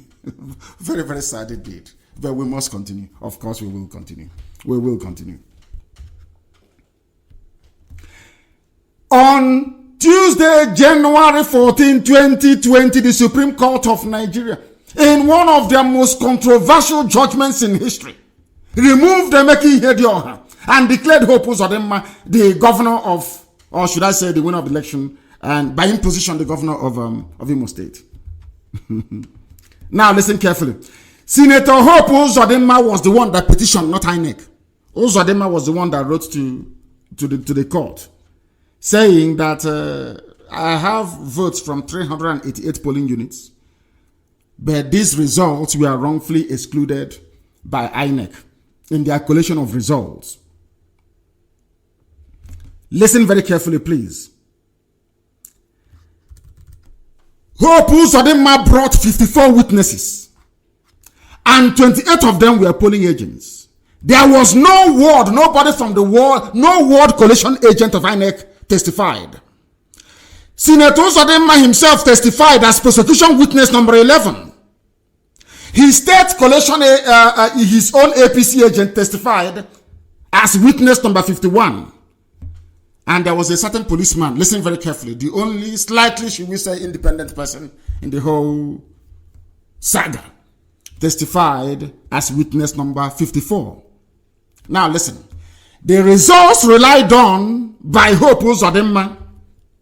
Speaker 1: Very, very sad indeed. But we must continue. Of course, we will continue. We will continue. On Tuesday, January 14, 2020, the Supreme Court of Nigeria, in one of their most controversial judgments in history, removed Emeka Ihedioha and declared Hope Uzodinma the governor of, or should I say the winner of the election, and by imposition the governor of Imo State. Now listen carefully. Senator Hope Uzodinma was the one that petitioned, not INEC. Uzodinma was the one that wrote to the court, saying that I have votes from 388 polling units, but these results were wrongfully excluded by INEC in their collation of results. Listen very carefully, please. Hope Uzodinma brought 54 witnesses, and 28 of them were polling agents. There was no ward, nobody from the ward, no ward collation agent of INEC testified. Senator Uzodinma himself testified as prosecution witness number 11. His state collation, his own APC agent testified as witness number 51. And there was a certain policeman, listen very carefully, the only slightly, should we say, independent person in the whole saga, testified as witness number 54. Now listen, the results relied on by Hope Uzodinma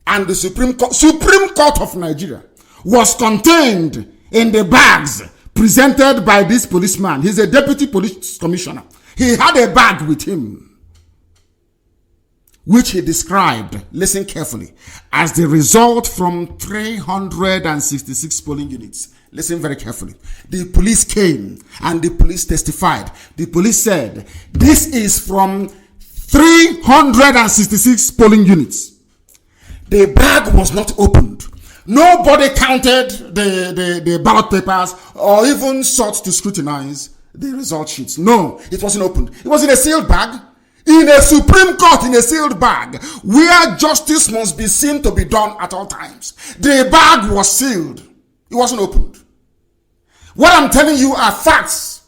Speaker 1: and the Supreme Court of Nigeria was contained in the bags presented by this policeman. He's a deputy police commissioner. He had a bag with him, which he described, listen carefully, as the result from 366 polling units. Listen very carefully. The police came and the police testified. The police said, this is from 366 polling units. The bag was not opened. Nobody counted the ballot papers or even sought to scrutinize the result sheets. No, it wasn't opened. It was in a sealed bag. In a Supreme Court, in a sealed bag, where justice must be seen to be done at all times. The bag was sealed. It wasn't opened. What I'm telling you are facts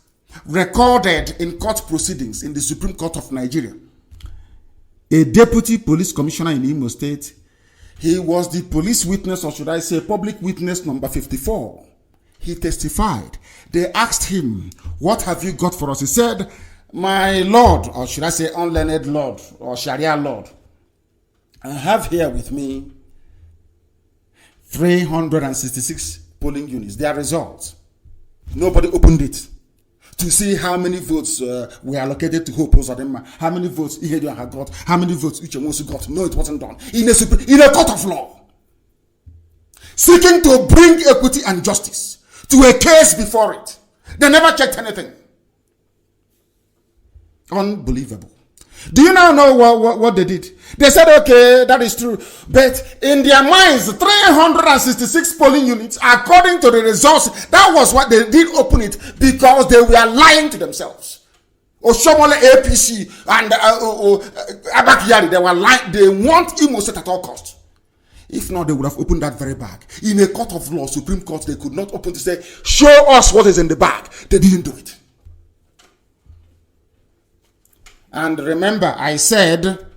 Speaker 1: recorded in court proceedings in the Supreme Court of Nigeria. A deputy police commissioner in Imo State, he was the police witness, or should I say public witness number 54. He testified. They asked him, what have you got for us? He said, my lord, or should I say unlearned lord, or Sharia lord, I have here with me 366 polling units, their results. Nobody opened it to see how many votes were allocated to Hope Uzodinma, how many votes Ihedioha had got, how many votes Uchemosu got. No, it wasn't done. In a court of law, seeking to bring equity and justice to a case before it. They never checked anything. Unbelievable. Do you now know what they did? They said, okay, that is true. But in their minds, 366 polling units, according to the results, that was what they did open it because they were lying to themselves. Oshomole APC and Abakiyari, they were lying. They want Imo State at all costs. If not, they would have opened that very bag. In a court of law, Supreme Court, they could not open to say, show us what is in the bag. They didn't do it. And remember, I said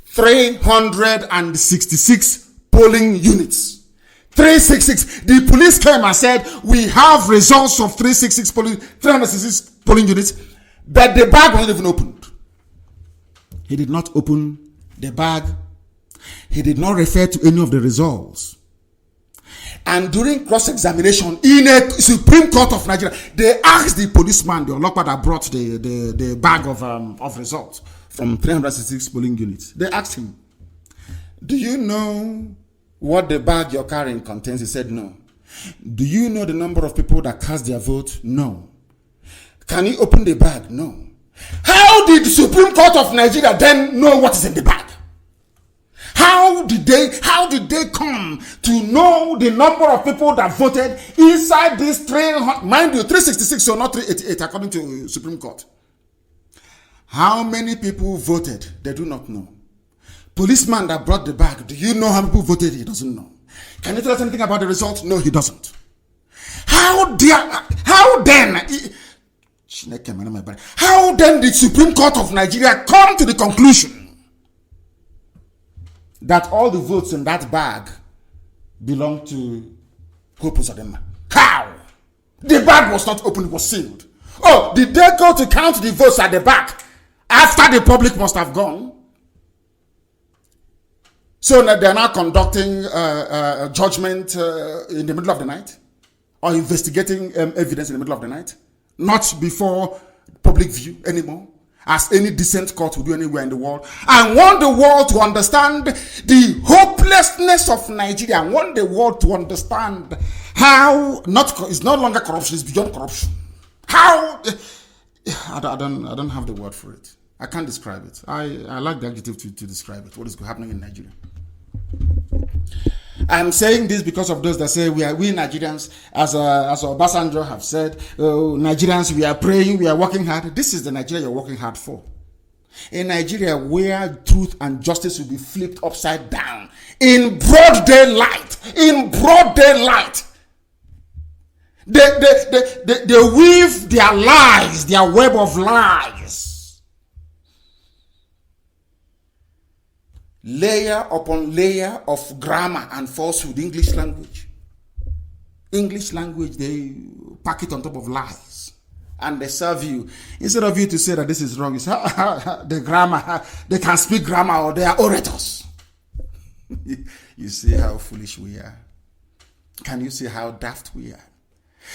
Speaker 1: 366 polling units. 366. The police came and said, we have results of 366 polling units, but the bag wasn't even opened. He did not open the bag. He did not refer to any of the results. And during cross-examination in a Supreme Court of Nigeria, they asked the policeman, the Olokpa that brought the bag of results from 366 polling units. They asked him, do you know what the bag you're carrying contains? He said, no. Do you know the number of people that cast their vote? No. Can you open the bag? No. How did the Supreme Court of Nigeria then know what is in the bag? How How did they come to know the number of people that voted inside this 300, mind you, 366, so not 388, according to Supreme Court? How many people voted? They do not know. Policeman that brought the bag, do you know how many people voted? He doesn't know. Can you tell us anything about the result? No, he doesn't. How then did Supreme Court of Nigeria come to the conclusion that all the votes in that bag belong to Hope Uzodinma? How? The bag was not open, it was sealed. Oh, did they go to count the votes at the back after the public must have gone? So they're now conducting judgment in the middle of the night, or investigating evidence in the middle of the night, not before public view anymore, as any decent court would do anywhere in the world. I want the world to understand the hopelessness of Nigeria. I want the world to understand how it's no longer corruption; it's beyond corruption. How I don't have the word for it. I can't describe it. I like the adjective to describe it. What is happening in Nigeria? I'm saying this because of those that say we Nigerians, as Obasanjo have said, Nigerians, we are praying, we are working hard. This is the Nigeria you're working hard for. In Nigeria, where truth and justice will be flipped upside down in broad daylight. In broad daylight. They weave their lies, their web of lies, layer upon layer of grammar and falsehood. English language, they pack it on top of lies, and they serve you. Instead of you to say that this is wrong, you say the grammar, they can speak grammar, or they are orators. You see how foolish we are. Can you see how daft we are?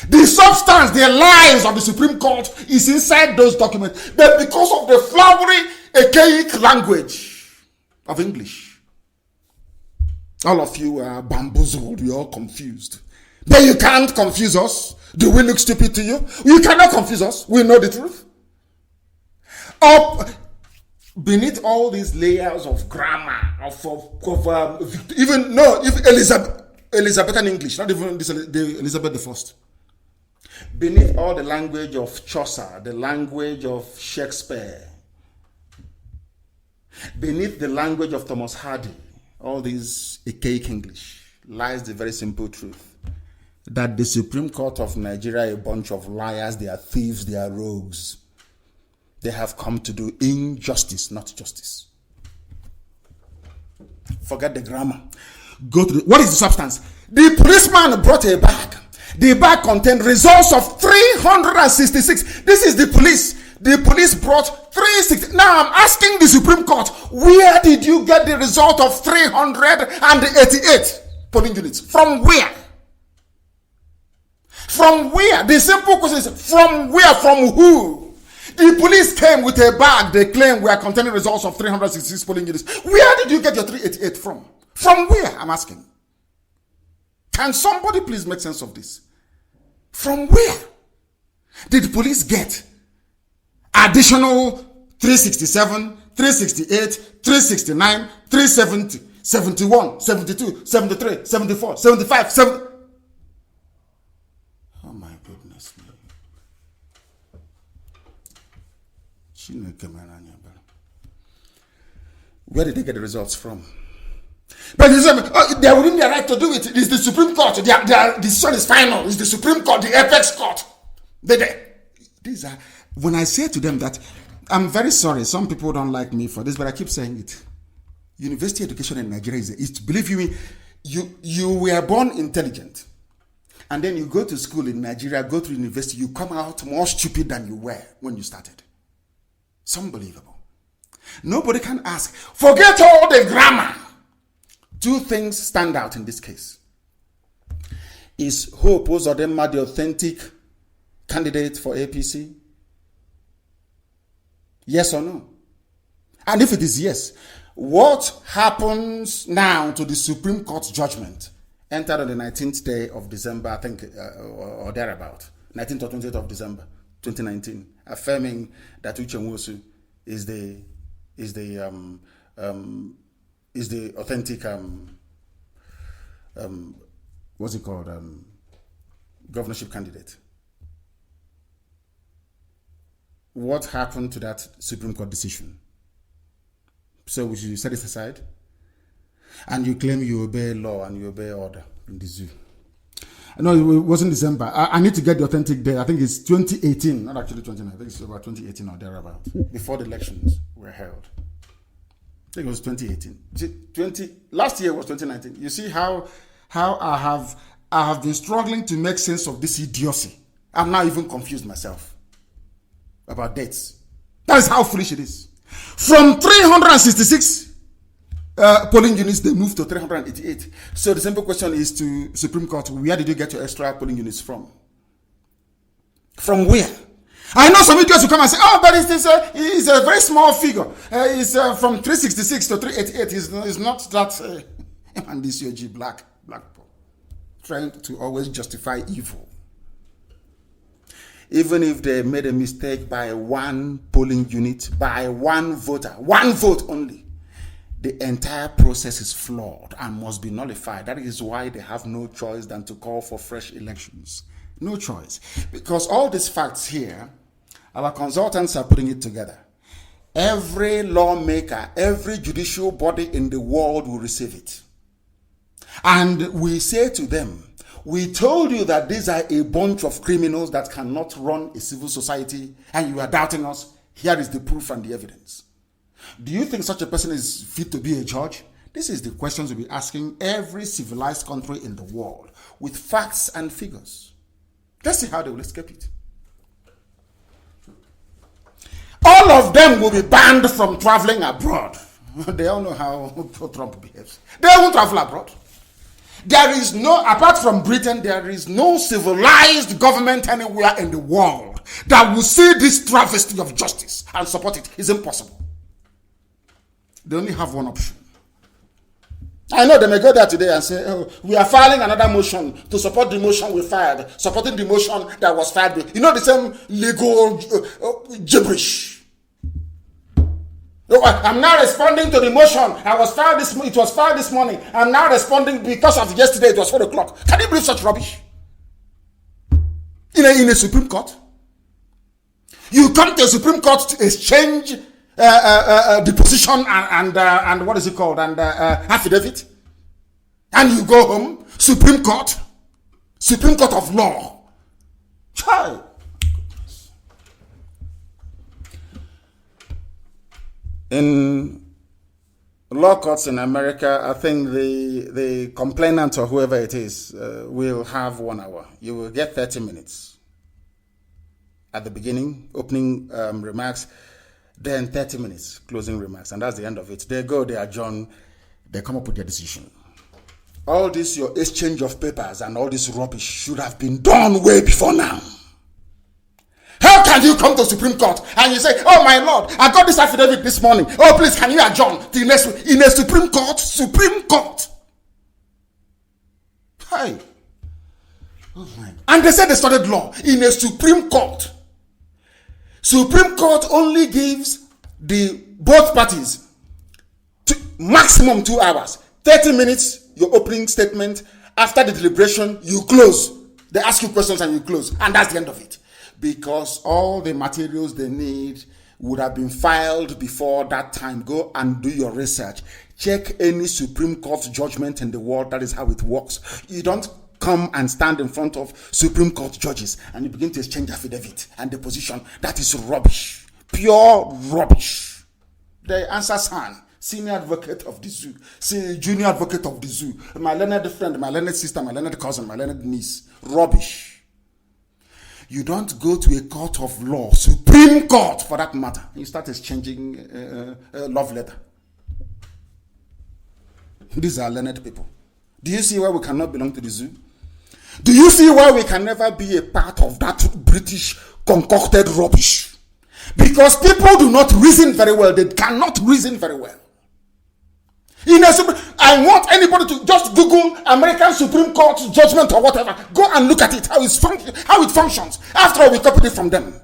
Speaker 1: The substance, the lies of the Supreme Court is inside those documents. But because of the flowery, archaic language of English, all of you are bamboozled, you're all confused. But you can't confuse us. Do we look stupid to you? You cannot confuse us. We know the truth. Up beneath all these layers of grammar, even Elizabethan English, not even the Elizabeth I. Beneath all the language of Chaucer, the language of Shakespeare, beneath the language of Thomas Hardy, all these archaic English, lies the very simple truth that the Supreme Court of Nigeria are a bunch of liars, they are thieves, they are rogues. They have come to do injustice, not justice. Forget the grammar. Go to what is the substance? The policeman brought a bag. The bag contained results of 366. This is the police. The police brought 360. Now I'm asking the Supreme Court, where did you get the result of 388 polling units? From where? From where? The simple question is, from where? From who? The police came with a bag. They claim we are containing results of 366 polling units. Where did you get your 388 from? From where? I'm asking. Can somebody please make sense of this? From where did the police get additional 367, 368, 369, 370, 71, 72, 73, 74, 75, 70? Oh my goodness me. Where did they get the results from? But they are within their right to do it. It is the Supreme Court. Their decision is final. It's the Supreme Court, the apex court. These are, when I say to them that, I'm very sorry, some people don't like me for this, but I keep saying it. University education in Nigeria is believe me, you were born intelligent. And then you go to school in Nigeria, go to university, you come out more stupid than you were when you started. It's unbelievable. Nobody can ask. Forget all the grammar. Two things stand out in this case. Is Hope Uzodinma the authentic candidate for APC? Yes or no? And if it is yes, what happens now to the Supreme Court judgment entered on the 19th day of December, I think, or thereabout, 19th or 20th of December, 2019, affirming that Uche Nwosu is the is the authentic what's it called, governorship candidate. What happened to that Supreme Court decision? So we should set it aside, and you claim you obey law and you obey order in the zoo. No, it wasn't December. I need to get the authentic date. I think it's 2018, not actually 2019. I think it's about 2018 or thereabout, before the elections were held. I think it was 2018. Last year was 2019. You see how I have been struggling to make sense of this idiocy. I'm now even confused myself about dates. That is how foolish it is. From 366 polling units, they moved to 388. So the simple question is to Supreme Court, where did you get your extra polling units from? From where? I know some idiots will come and say, oh, but it's a very small figure. It's from 366 to 388. It's not that, and this UG black people, trying to always justify evil. Even if they made a mistake by one polling unit, by one voter, one vote only, the entire process is flawed and must be nullified. That is why they have no choice than to call for fresh elections. No choice. Because all these facts here, our consultants are putting it together. Every lawmaker, every judicial body in the world will receive it. And we say to them, we told you that these are a bunch of criminals that cannot run a civil society, and you are doubting us. Here is the proof and the evidence. Do you think such a person is fit to be a judge? This is the questions we'll be asking every civilized country in the world with facts and figures. Let's see how they will escape it. All of them will be banned from traveling abroad. They all know how Trump behaves. They won't travel abroad. There is no, apart from Britain, there is no civilized government anywhere in the world that will see this travesty of justice and support it. It's impossible. They only have one option. I know they may go there today and say, oh, we are filing another motion to support the motion we filed, supporting the motion that was filed. You know, the same legal gibberish. I'm now responding to the motion. It was filed this morning. I'm now responding because of yesterday. It was 4 o'clock. Can you believe such rubbish? In a Supreme Court? You come to a Supreme Court to exchange the position and what is it called? And affidavit. And you go home. Supreme Court of law. Child. In law courts in America, I think the complainant or whoever it is will have 1 hour. You will get 30 minutes at the beginning, opening remarks, then 30 minutes, closing remarks, and that's the end of it. They go, they adjourn, they come up with their decision. All this, your exchange of papers and all this rubbish should have been done way before now. How can you come to Supreme Court and you say, oh my Lord, I got this affidavit this morning. Oh, please, can you adjourn to next week? In a Supreme Court? Supreme Court. Hi. Oh my God. And they said they studied law in a Supreme Court. Supreme Court only gives both parties maximum 2 hours. 30 minutes, your opening statement. After the deliberation, you close. They ask you questions and you close. And that's the end of it. Because all the materials they need would have been filed before that time. Go and do your research. Check any Supreme Court judgment in the world. That is how it works. You don't come and stand in front of Supreme Court judges and you begin to exchange affidavit and deposition. That is rubbish. Pure rubbish. The answer son, senior advocate of the zoo, junior advocate of the zoo, my learned friend, my learned sister, my learned cousin, my learned niece. Rubbish. You don't go to a court of law, Supreme Court for that matter. You start exchanging love letter. These are learned people. Do you see why we cannot belong to the zoo? Do you see why we can never be a part of that British concocted rubbish? Because people do not reason very well. They cannot reason very well. I want anybody to just Google American Supreme Court judgment or whatever. Go and look at it, how it functions. After all, we copied it from them.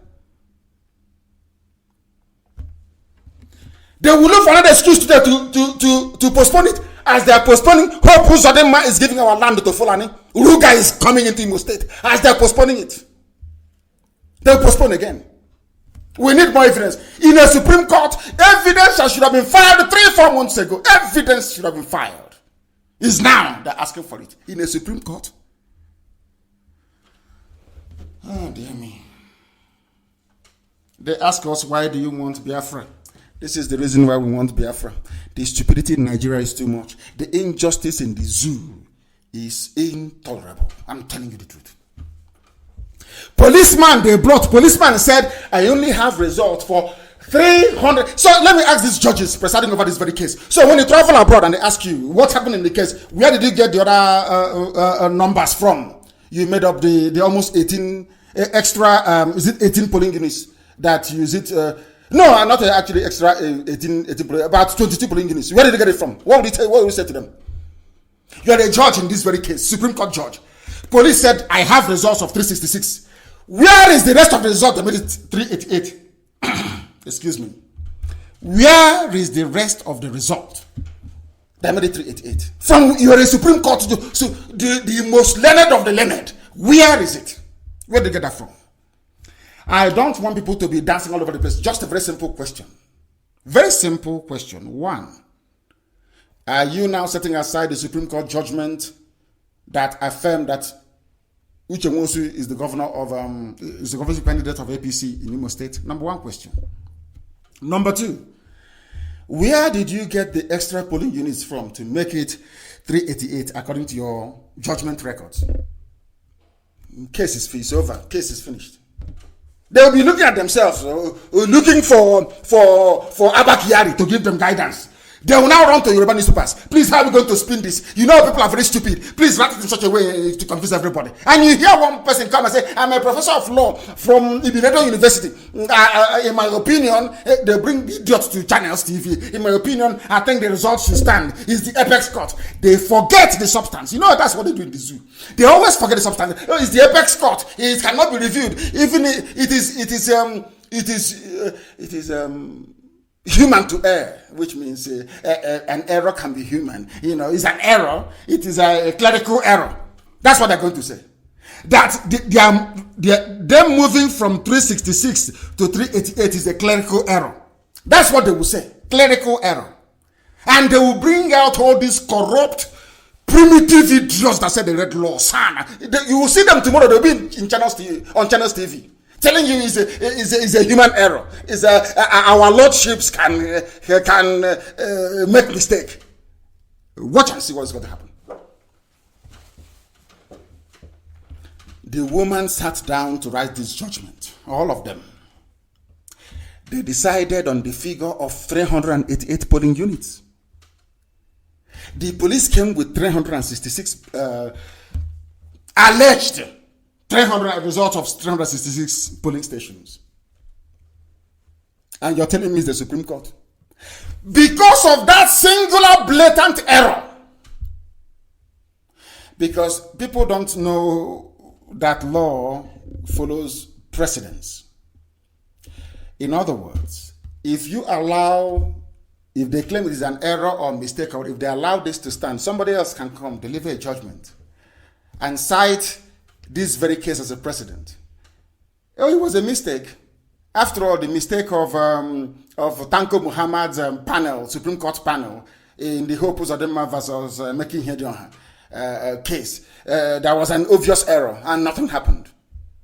Speaker 1: They will look for another excuse to postpone it. As they are postponing, Hope Uzodinma is giving our land to Fulani. Uruga is coming into Imo State. As they are postponing it, they will postpone again. We need more evidence. In a Supreme Court, evidence that should have been filed 3-4 months ago. Evidence should have been filed. Is now they're asking for it. In a Supreme Court. Oh, dear me. They ask us, why do you want Biafra? This is the reason why we want Biafra. The stupidity in Nigeria is too much. The injustice in the zoo is intolerable. I'm telling you the truth. Policeman said, I only have results for 300. So let me ask these judges presiding over this very case. So when you travel abroad and they ask you, what happened in the case? Where did you get the other numbers from? You made up the almost 18 extra, is it 18 polling units that use it? No, not actually extra 18 about 22 polling units. Where did you get it from? What would you say to them? You are a judge in this very case, Supreme Court judge. Police said, I have results of 366. Where is the rest of the result? They made it 388. Excuse me. Where is the rest of the result? They made it 388. From you are a Supreme Court, so the most learned of the learned. Where is it? Where did they get that from? I don't want people to be dancing all over the place. Just a very simple question. Very simple question. One, are you now setting aside the Supreme Court judgment that affirmed that Uche Nwosu is the governor of is the governorship candidate of APC in Imo State? Number one question. Number two, where did you get the extra polling units from to make it 388 according to your judgment records? Case is over. Case is finished. They will be looking at themselves, looking for Abakiyari to give them guidance. They will now run to Yoruba newspapers. Please, how are we going to spin this? You know people are very stupid. Please write it in such a way to confuse everybody. And you hear one person come and say, I'm a professor of law from Ibinedo University. In my opinion, they bring idiots to Channels TV. In my opinion, I think the results should stand. It's the apex court. They forget the substance. You know, that's what they do in the zoo. They always forget the substance. Oh, it's the apex court. It cannot be reviewed. Even it is human to err, which means an error can be human. You know, it's an error. It is a clerical error. That's what they're going to say. That them moving from 366 to 388 is a clerical error. That's what they will say. Clerical error. And they will bring out all these corrupt, primitive idiots that said they read law. You will see them tomorrow. They'll be in Channels TV, on Channels TV. Telling you is a human error. Our lordships can make mistake. Watch and see what's going to happen. The woman sat down to write this judgment. All of them. They decided on the figure of 388 polling units. The police came with 366 alleged 300 results of 366 polling stations. And you're telling me it's the Supreme Court? Because of that singular blatant error. Because people don't know that law follows precedence. In other words, if they claim it is an error or mistake, or if they allow this to stand, somebody else can come, deliver a judgment, and cite this very case as a precedent. Oh, it was a mistake. After all, the mistake of Tanko Muhammad's panel, Supreme Court panel, in the Hope Uzodinma versus Making Hedionha case, there was an obvious error and nothing happened.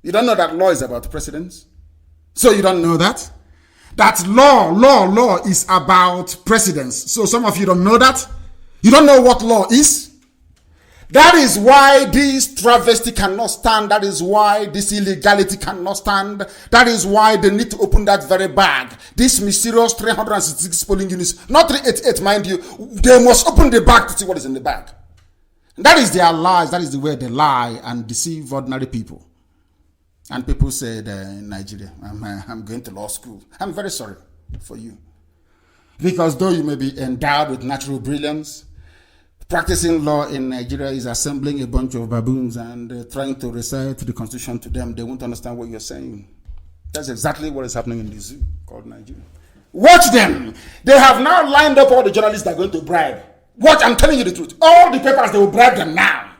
Speaker 1: You don't know that law is about precedence? So you don't know that? That law is about precedence. So some of you don't know that? You don't know what law is? That is why this travesty cannot stand. That is why this illegality cannot stand. That is why they need to open that very bag. This mysterious 366 polling units, not 388, mind you. They must open the bag to see what is in the bag. That is their lies. That is the way they lie and deceive ordinary people. And people said in Nigeria, I'm going to law school. I'm very sorry for you. Because though you may be endowed with natural brilliance, practicing law in Nigeria is assembling a bunch of baboons and trying to recite the constitution to them. They won't understand what you're saying. That's exactly what is happening in the zoo called Nigeria. Watch them. They have now lined up all the journalists that are going to bribe. Watch, I'm telling you the truth. All the papers, they will bribe them now.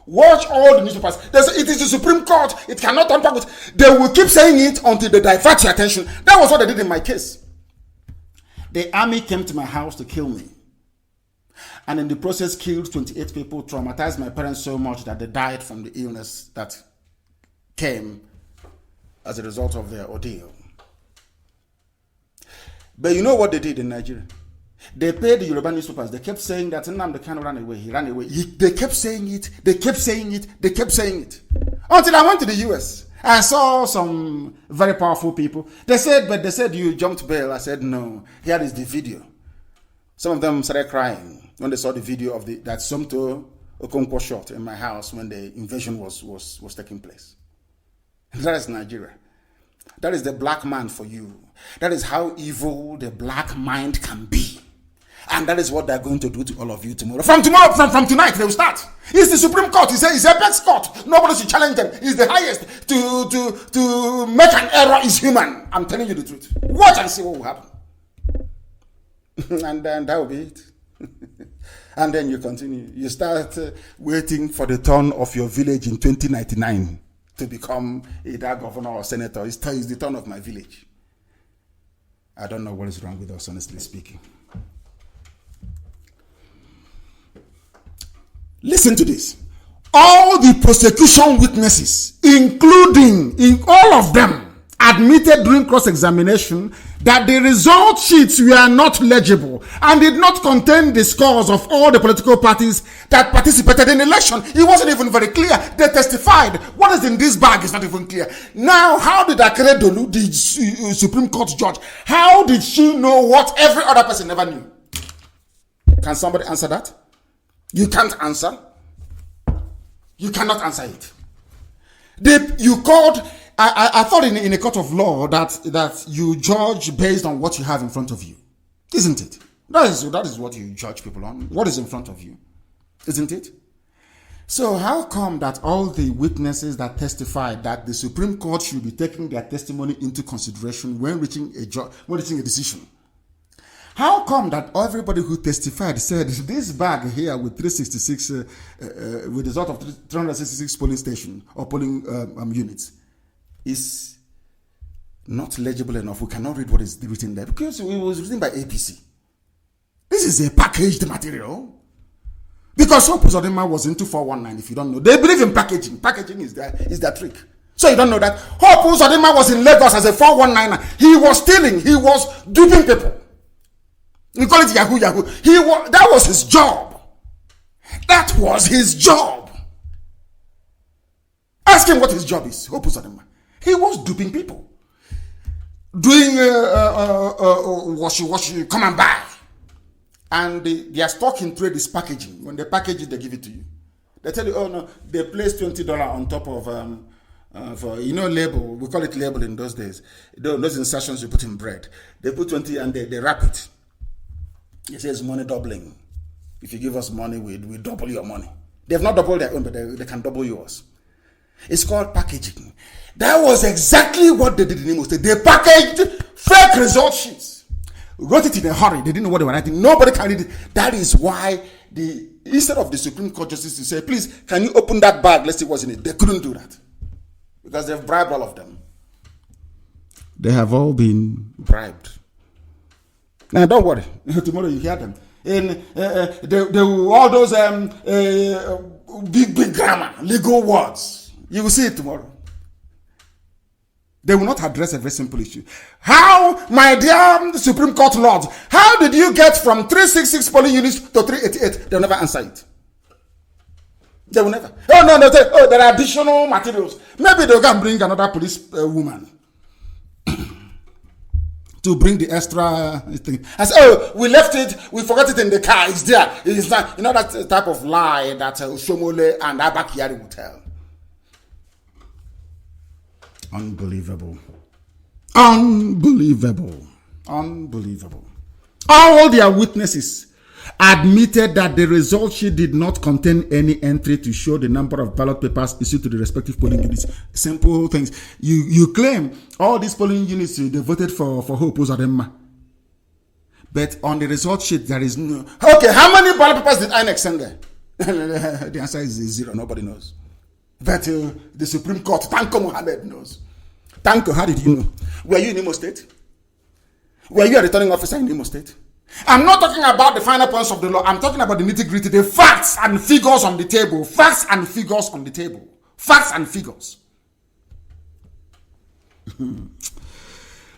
Speaker 1: Watch all the newspapers. It is the Supreme Court. It cannot tamper with. They will keep saying it until they divert your attention. That was what they did in my case. The army came to my house to kill me. And in the process, killed 28 people, traumatized my parents so much that they died from the illness that came as a result of their ordeal. But you know what they did in Nigeria? They paid the Yoruba newspapers. They kept saying that Nnamdi Kanu ran away. He ran away. They kept saying it. They kept saying it. They kept saying it. Until I went to the US. I saw some very powerful people. They said you jumped bail. I said no. Here is the video. Some of them started crying when they saw the video of that Somto Okonkwo shot in my house when the invasion was taking place. And that is Nigeria. That is the black man for you. That is how evil the black mind can be. And that is what they're going to do to all of you tomorrow. From tonight, they will start. It's the Supreme Court. It's a best court. Nobody should challenge them. It's the highest. To make an error is human. I'm telling you the truth. Watch and see what will happen. And then that will be it. And then you continue. You start waiting for the turn of your village in 2099 to become either governor or senator. It's the turn of my village. I don't know what is wrong with us, honestly speaking. Listen to this. All the prosecution witnesses, including in all of them, admitted during cross-examination that the result sheets were not legible and did not contain the scores of all the political parties that participated in the election. It wasn't even very clear. They testified. What is in this bag is not even clear. Now, how did Akere Dolu, the Supreme Court judge, how did she know what every other person never knew? Can somebody answer that? You can't answer. You cannot answer it. You called. I thought in a court of law that you judge based on what you have in front of you, isn't it? That is what you judge people on. What is in front of you, isn't it? So how come that all the witnesses that testified that the Supreme Court should be taking their testimony into consideration when reaching a decision? How come that everybody who testified said this bag here with 366, with the result of 366 polling station or polling units is not legible enough? We cannot read what is written there because it was written by APC. This is a packaged material. Because Hope Uzodinma was into 419, if you don't know. They believe in packaging. Packaging is their trick. So you don't know that. Hope Uzodinma was in Lagos as a 419. He was stealing. He was duping people. We call it Yahoo Yahoo. That was his job. That was his job. Ask him what his job is. Hope Uzodinma. He was duping people. Doing washy, come and buy. And their stock in trade is packaging. When they package it, they give it to you. They tell you, oh no, they place $20 on top of, label. We call it label in those days. Those insertions you put in bread. They put 20 and they wrap it. It says money doubling. If you give us money, we double your money. They have not doubled their own, but they can double yours. It's called packaging. That was exactly what they did in Imo State. They packaged fake result sheets. Wrote it in a hurry. They didn't know what they were writing. Nobody can read it. That is why instead of the Supreme Court justice to say, please, can you open that bag? Let's see what's in it. They couldn't do that. Because they've bribed all of them. They have all been bribed. Now, don't worry. Tomorrow you hear them. All those big grammar, legal words. You will see it tomorrow. They will not address a very simple issue. How, my dear Supreme Court lords, how did you get from 366 polling units to 388? They'll never answer it. They will never. Oh, no, they'll say, oh, there are additional materials. Maybe they'll go and bring another police woman to bring the extra thing. I say, oh, we left it, we forgot it in the car, it's there. It's not, that type of lie that Shomole and Abakari will tell. Unbelievable. Unbelievable. Unbelievable. All their witnesses admitted that the result sheet did not contain any entry to show the number of ballot papers issued to the respective polling units. Simple things. You claim all these polling units they voted for Hope Uzodinma. But on the result sheet, there is no. Okay, how many ballot papers did INEC send there? The answer is 0. Nobody knows. But the Supreme Court, Tanko Mohammed knows. Tanko, how did you know? Were you in Imo State? Were you a returning officer in Imo State? I'm not talking about the final points of the law. I'm talking about the nitty-gritty, the facts and figures on the table. Facts and figures on the table. Facts and figures.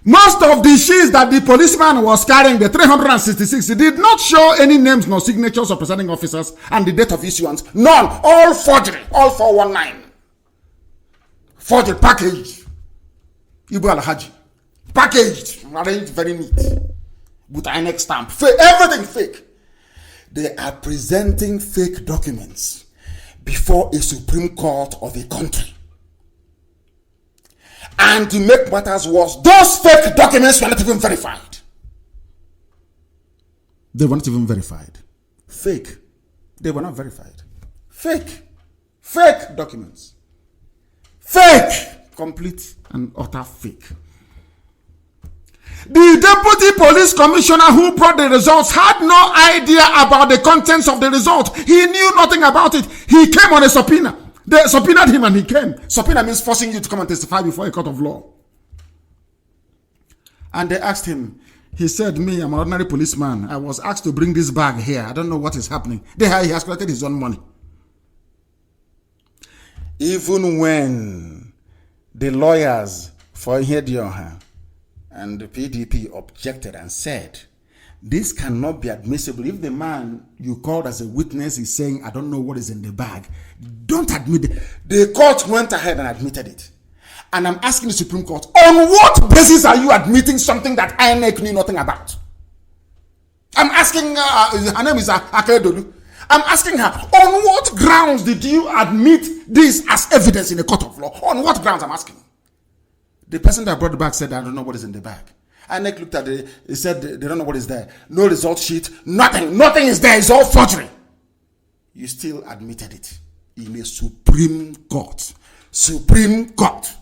Speaker 1: Most of the sheets that the policeman was carrying, the 366, did not show any names nor signatures of presiding officers and the date of issuance. None. All forgery. All 419. Forgery. Packaged. Ibu Al-Haji. Packaged. Arranged very neat. With INEC stamp. Fake. Everything fake. They are presenting fake documents before a Supreme Court of a country. And to make matters worse, those fake documents were not even verified. They were not even verified. Fake. They were not verified. Fake. Fake documents. Fake. Complete and utter fake. The deputy police commissioner who brought the results had no idea about the contents of the result. He knew nothing about it. He came on a subpoena. They subpoenaed him and he came. Subpoena means forcing you to come and testify before a court of law. And they asked him. He said, me, I'm an ordinary policeman. I was asked to bring this bag here. I don't know what is happening. He has collected his own money. Even when the lawyers for Ihedioha and the PDP objected and said, this cannot be admissible. If the man you called as a witness is saying, I don't know what is in the bag, don't admit it. The court went ahead and admitted it. And I'm asking the Supreme Court, on what basis are you admitting something that INEC knew nothing about? I'm asking, her name is Akedolu. I'm asking her, on what grounds did you admit this as evidence in a court of law? On what grounds, I'm asking? The person that brought the bag said, I don't know what is in the bag. INEC looked at it, he said, they don't know what is there. No result sheet, nothing is there, it's all forgery. You still admitted it in a Supreme Court. Supreme Court.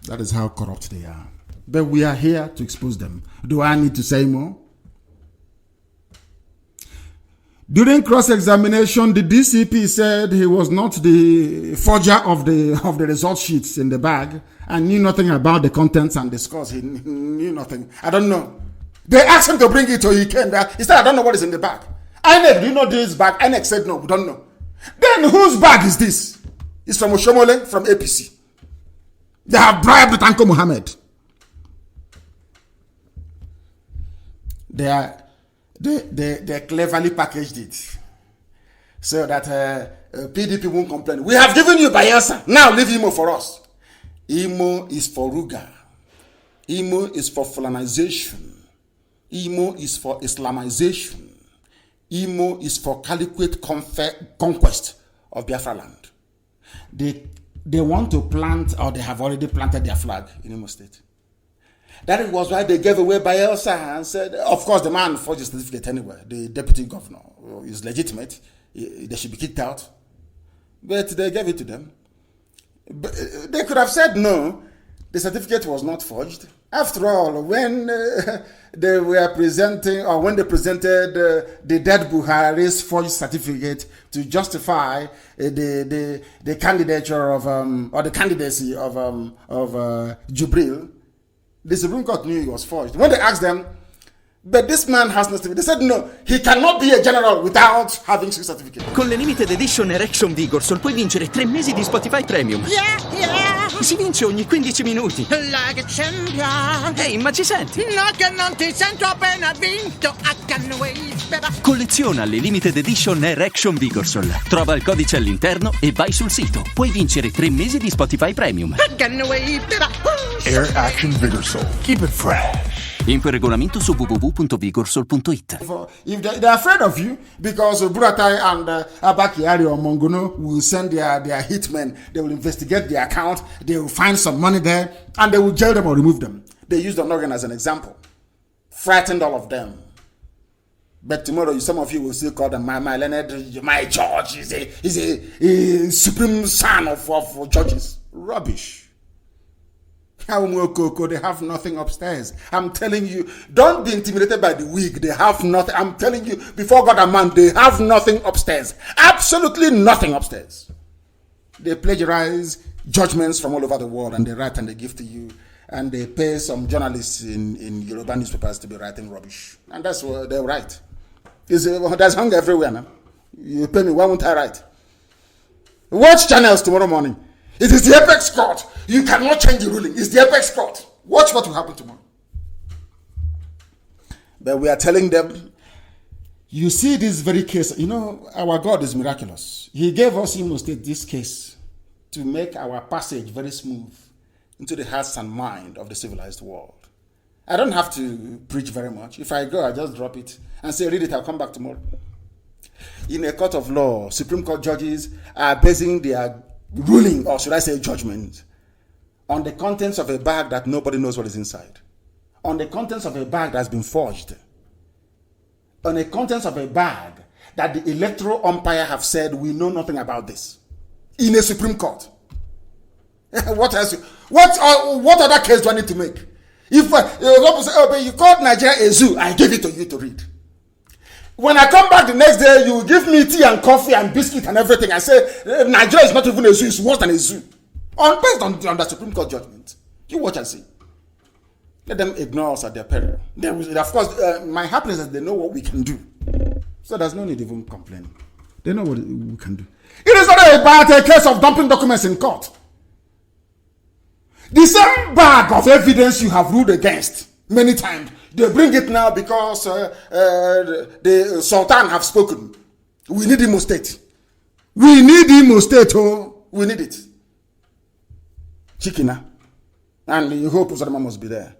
Speaker 1: That is how corrupt they are. But we are here to expose them. Do I need to say more? During cross-examination, the DCP said he was not the forger of the result sheets in the bag and knew nothing about the contents and the scores. He knew nothing. I don't know. They asked him to bring it, so he came there. He said, I don't know what is in the bag. INEC, do you know this bag? INEC said, no, we don't know. Then whose bag is this? It's from Oshomole, from APC. They have bribed Tanko Mohammed. They cleverly packaged it so that PDP won't complain. We have given you Bayelsa. Now leave Imo for us. Imo is for Ruga. Imo is for Fulanization. Imo is for Islamization. Imo is for caliphate conquest of Biafra land. They want to plant, or they have already planted their flag in Imo State. That was why they gave away Bayelsa and said, of course, the man forged his certificate anyway. The deputy governor is legitimate. They should be kicked out. But they gave it to them. But they could have said no, the certificate was not forged. After all, when they were presenting, or when they presented the dead Buharis forged certificate to justify the candidature of, or the candidacy of Jubril, the Supreme Court knew he was forged. When they asked them, but this man has no certificate, they said no, he cannot be a general without having his certificate.
Speaker 2: Con le limited edition Erection Vigorsul puoi vincere 3 mesi di Spotify Premium.
Speaker 3: Yeah.
Speaker 2: Si vince ogni 15 minuti.
Speaker 3: Like a champion.
Speaker 2: Ehi, ma ci senti?
Speaker 3: No, che non ti sento appena vinto. I can wait, baby.
Speaker 2: Colleziona le limited edition Erection Vigorsul. Trova il codice all'interno e vai sul sito. Puoi vincere 3 mesi di Spotify Premium.
Speaker 3: I can wait, baby.
Speaker 4: Air Action Vigorsul. Keep it fresh.
Speaker 2: Info e regolamento su www.vigorsol.it.
Speaker 1: If they're afraid of you, because Buratai and Abakiari or Mongono will send their hitmen, they will investigate their account, they will find some money there, and they will jail them or remove them. They used Onogan as an example. Frightened all of them. But tomorrow, some of you will still call them my Leonard, my George is a supreme son of judges. Rubbish. They have nothing upstairs. I'm telling you, don't be intimidated by the weak. They have nothing. I'm telling you, before God and man, they have nothing upstairs. Absolutely nothing upstairs. They plagiarize judgments from all over the world, and they write and they give to you. And they pay some journalists in Yoruba newspapers to be writing rubbish. And that's what they write. There's hunger everywhere now. You pay me, why won't I write? Watch channels tomorrow morning. It is the apex court. You cannot change the ruling. It's the apex court. Watch what will happen tomorrow. But we are telling them, you see this very case, our God is miraculous. He gave us Imo State this case to make our passage very smooth into the hearts and mind of the civilized world. I don't have to preach very much. If I go, I just drop it and say, read it, I'll come back tomorrow. In a court of law, Supreme Court judges are basing their ruling, or should I say judgment, on the contents of a bag that nobody knows what is inside. On the contents of a bag that's been forged. On the contents of a bag that the electoral umpire have said, we know nothing about this. In a Supreme Court. What else? What other case do I need to make? If you called Nigeria a zoo, I gave it to you to read. When I come back the next day, you give me tea and coffee and biscuit and everything. I say, Nigeria is not even a zoo, it's worse than a zoo. Based on the Supreme Court judgment. You watch and see. Let them ignore us at their peril. Of course, my happiness is that they know what we can do. So there's no need to even complain. They know what we can do. It is not about a case of dumping documents in court. The same bag of evidence you have ruled against many times, they bring it now because the Sultan have spoken. We need Imo State. We need Imo State. Oh, we need it. Chikina. And you hope Uzodinma must be there.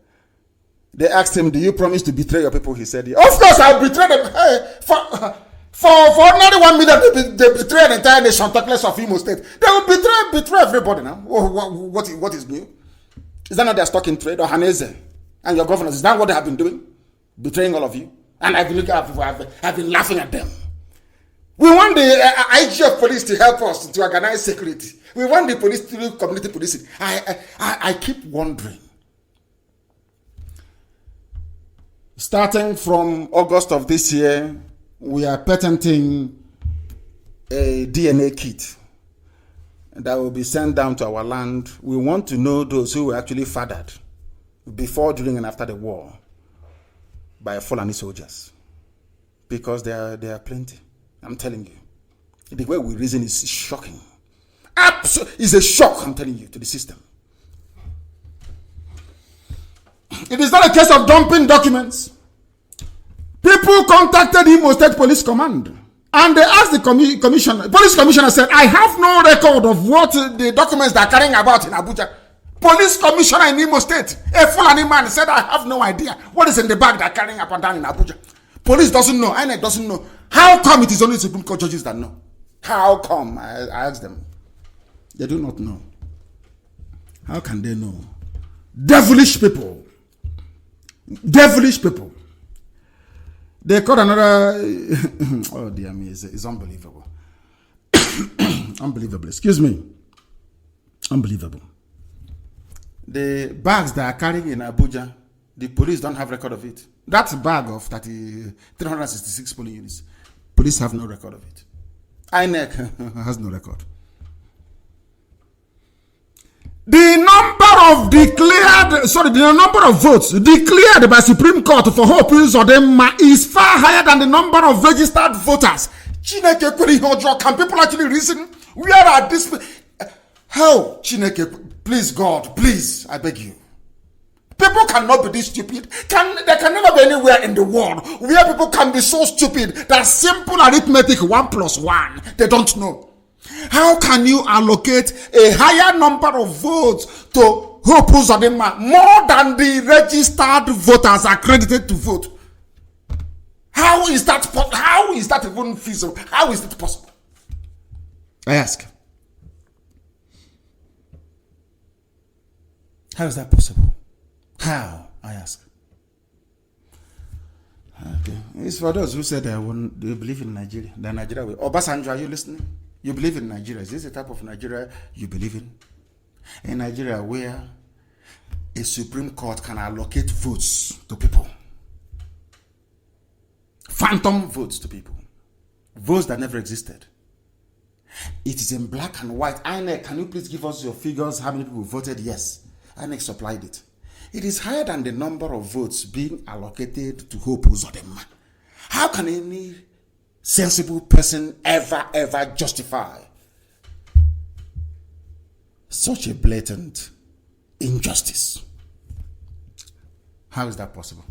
Speaker 1: They asked him, do you promise to betray your people? He said, of course I'll betray them. Hey, for ordinary 1 million, they betray an entire nation, talk less of Imo State. They will betray everybody now. Oh, what is new? Is that not their stock in trade? Or Haneze and your governors? Is that what they have been doing? Betraying all of you? And I've been looking at people, I've been laughing at them. We want the IG of police to help us to organize security. We want the police to do community policing. I keep wondering. Starting from August of this year, we are patenting a DNA kit that will be sent down to our land. We want to know those who were actually fathered before, during, and after the war by Fulani soldiers. Because there are plenty. I'm telling you. The way we reason is shocking. It's a shock, I'm telling you, to the system. It is not a case of dumping documents. People contacted Imo State Police Command and they asked the police commissioner said, I have no record of what the documents they are carrying about in Abuja. Police commissioner in Imo State, a Fulani man, said, I have no idea what is in the bag they are carrying up and down in Abuja. Police doesn't know, INEC doesn't know. How come it is only Supreme Court judges that know? How come? I asked them. They do not know. How can they know? Devilish people. Devilish people. They caught another. Oh dear me, it's unbelievable. Unbelievable. Excuse me. Unbelievable. The bags that are carrying in Abuja, the police don't have record of it. That bag of 366 polling units, police have no record of it. INEC has no record. The number of votes declared by Supreme Court for Hope Uzodinma is far higher than the number of registered voters. Can people actually reason? Where are this? How? Chineke, please God, please, I beg you. People cannot be this stupid. There can never be anywhere in the world where people can be so stupid that simple arithmetic 1 + 1 they don't know. How can you allocate a higher number of votes to Hope Uzodinma more than the registered voters accredited to vote? How is that even feasible? How is it possible? I ask. How is that possible? How? I ask. Okay. It's for those who said they believe in Nigeria. The Nigeria way. Obasanjo, are you listening? You believe in Nigeria. Is this the type of Nigeria you believe in? In Nigeria where a Supreme Court can allocate votes to people. Phantom votes to people. Votes that never existed. It is in black and white. INEC, can you please give us your figures? How many people voted? Yes. INEC supplied it. It is higher than the number of votes being allocated to Hope Uzodinma. How can any sensible person ever justify such a blatant injustice? How is that possible?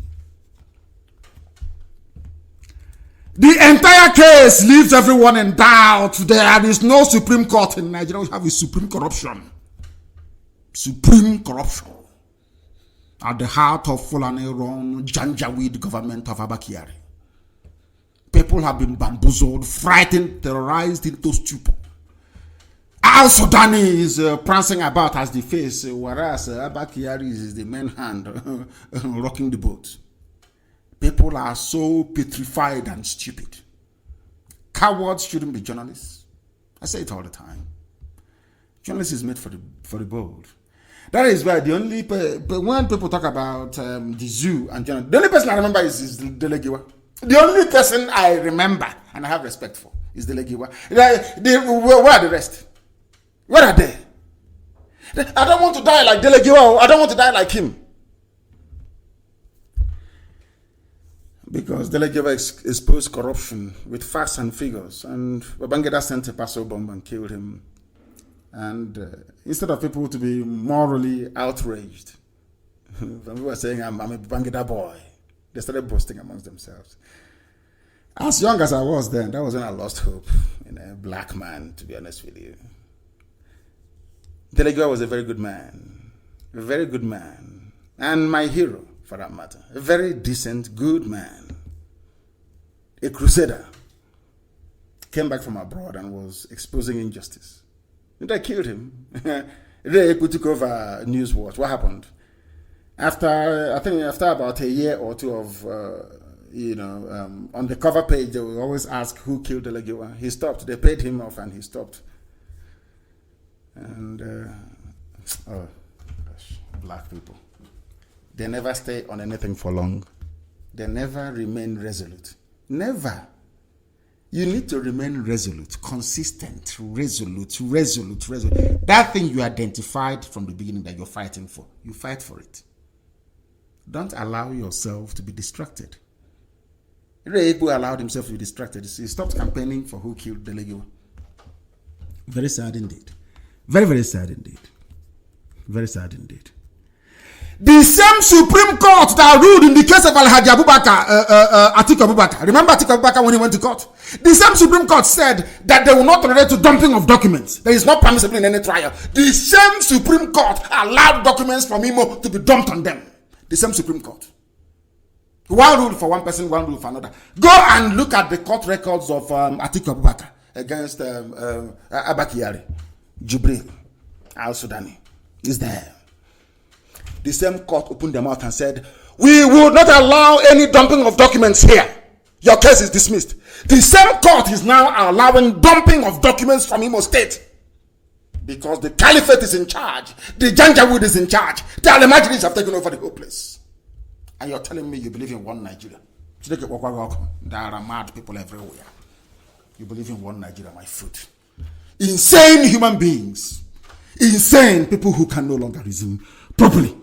Speaker 1: The entire case leaves everyone in doubt. There is no Supreme Court in Nigeria. We have a supreme corruption. Supreme corruption. At the heart of Fulani-run Janjaweed government of Abakari. People have been bamboozled, frightened, terrorized into stupor. Al-Sudani is prancing about as the face, whereas Abakari is the main hand rocking the boat. People are so petrified and stupid. Cowards shouldn't be journalists. I say it all the time. Journalists is made for the bold. That is why the only when people talk about the zoo and journalists, the only person I remember is Delegiwa. The only person I remember and I have respect for is Delegiwa. Where are the rest? Where are they? I don't want to die like Delegiwa. I don't want to die like him. Because Delegiwa exposed corruption with facts and figures, and Babangida sent a parcel bomb and killed him. And instead of people to be morally outraged, people were saying, I'm a Babangida boy, they started boasting amongst themselves. As young as I was then, that was when I lost hope in a black man, to be honest with you. Delegiwa was a very good man, and my hero, for that matter. A very decent, good man. A crusader. Came back from abroad and was exposing injustice. And I killed him. They took over News Watch. What happened? After about a year or two of, on the cover page, they will always ask who killed Delegiwa. He stopped. They paid him off and he stopped. And, black people. They never stay on anything for long. They never remain resolute. Never. You need to remain resolute, consistent, resolute. That thing you identified from the beginning that you're fighting for, you fight for it. Don't allow yourself to be distracted. Rebu allowed himself to be distracted. He stopped campaigning for who killed Delegiwa. Very sad indeed. Very, very sad indeed. Very sad indeed. The same Supreme Court that ruled in the case of Alhaji Atiku Abubakar. Remember Atiku Abubakar when he went to court? The same Supreme Court said that they will not tolerate to dumping of documents. There is not permissible in any trial. The same Supreme Court allowed documents from Imo to be dumped on them. The same Supreme Court. One rule for one person, one rule for another. Go and look at the court records of Atiku Abubakar against Abakari, Jubril, Al-Sudani. Is there. The same court opened their mouth and said, we will not allow any dumping of documents here. Your case is dismissed. The same court is now allowing dumping of documents from Imo State. Because the caliphate is in charge. The Janjaweed is in charge. The Al-Majris have taken over the whole place. And you're telling me you believe in one Nigeria. There are mad people everywhere. You believe in one Nigeria, my foot. Insane human beings. Insane people who can no longer reason properly.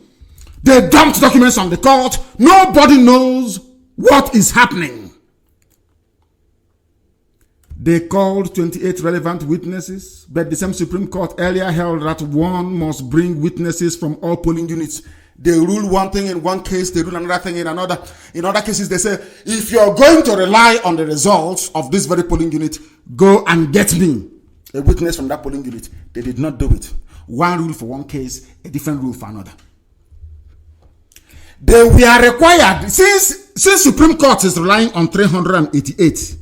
Speaker 1: They dumped documents on the court. Nobody knows what is happening. They called 28 relevant witnesses, but the same Supreme Court earlier held that one must bring witnesses from all polling units. They rule one thing in one case, they rule another thing in another. In other cases, they say, if you're going to rely on the results of this very polling unit, go and get me a witness from that polling unit. They did not do it. One rule for one case, a different rule for another. They were required, since Supreme Court is relying on 388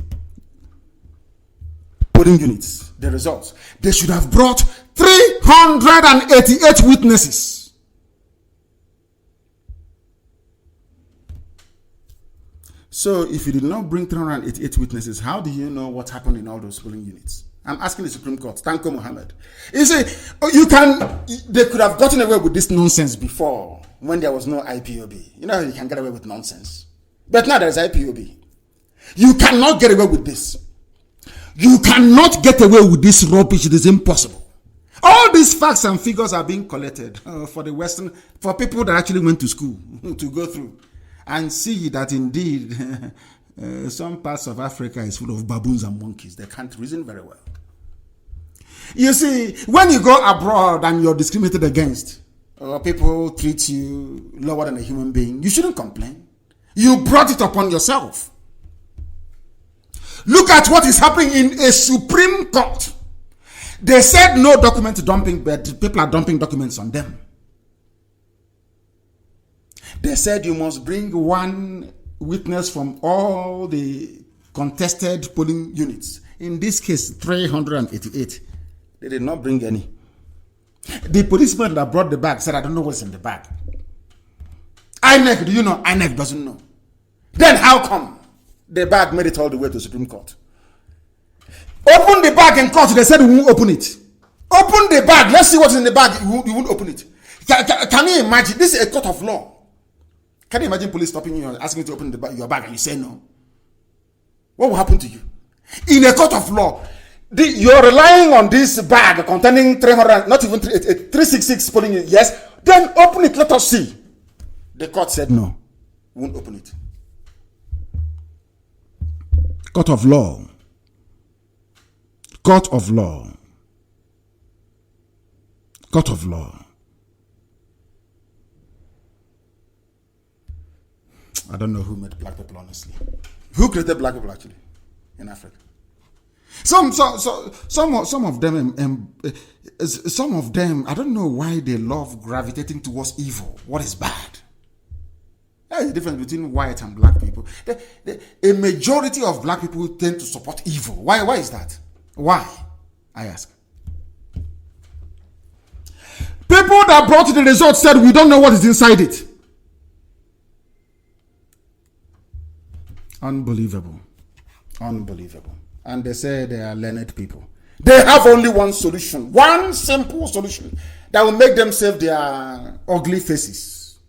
Speaker 1: polling units, the results, they should have brought 388 witnesses. So if you did not bring 388 witnesses, how do you know what happened in all those polling units? I'm asking the Supreme Court, Tanko Mohammed. You see, they could have gotten away with this nonsense before when there was no IPOB. You know, you can get away with nonsense. But now there's IPOB. You cannot get away with this. You cannot get away with this rubbish. It is impossible. All these facts and figures are being collected for people that actually went to school to go through and see that indeed some parts of Africa is full of baboons and monkeys. They can't reason very well. You see, when you go abroad and you're discriminated against, or people treat you lower than a human being, you shouldn't complain. You brought it upon yourself. Look at what is happening in a Supreme Court. They said no document dumping, but people are dumping documents on them. They said you must bring one witness from all the contested polling units. In this case, 388. They did not bring any. The policeman that brought the bag said, I don't know what's in the bag. INEC, do you know? INEC doesn't know. Then how come the bag made it all the way to the Supreme Court? Open the bag in court. They said we won't open it. Open the bag. Let's see what's in the bag. You won't open it. Can you imagine? This is a court of law. Can you imagine police stopping you and asking you to open your bag and you say no? What will happen to you? In a court of law, you're relying on this bag containing 366 polling units. Yes, then open it. Let us see. The court said no. We won't open it. Court of law. Court of law. Court of law. I don't know who made black people, honestly. Who created black people, actually, in Africa? Some of them, I don't know why they love gravitating towards evil. What is bad? There is a difference between white and black people. A majority of black people tend to support evil. Why is that? Why? I ask. People that brought the results said we don't know what is inside it. Unbelievable. Unbelievable. And they say they are learned people. They have only one solution. One simple solution that will make them save their ugly faces.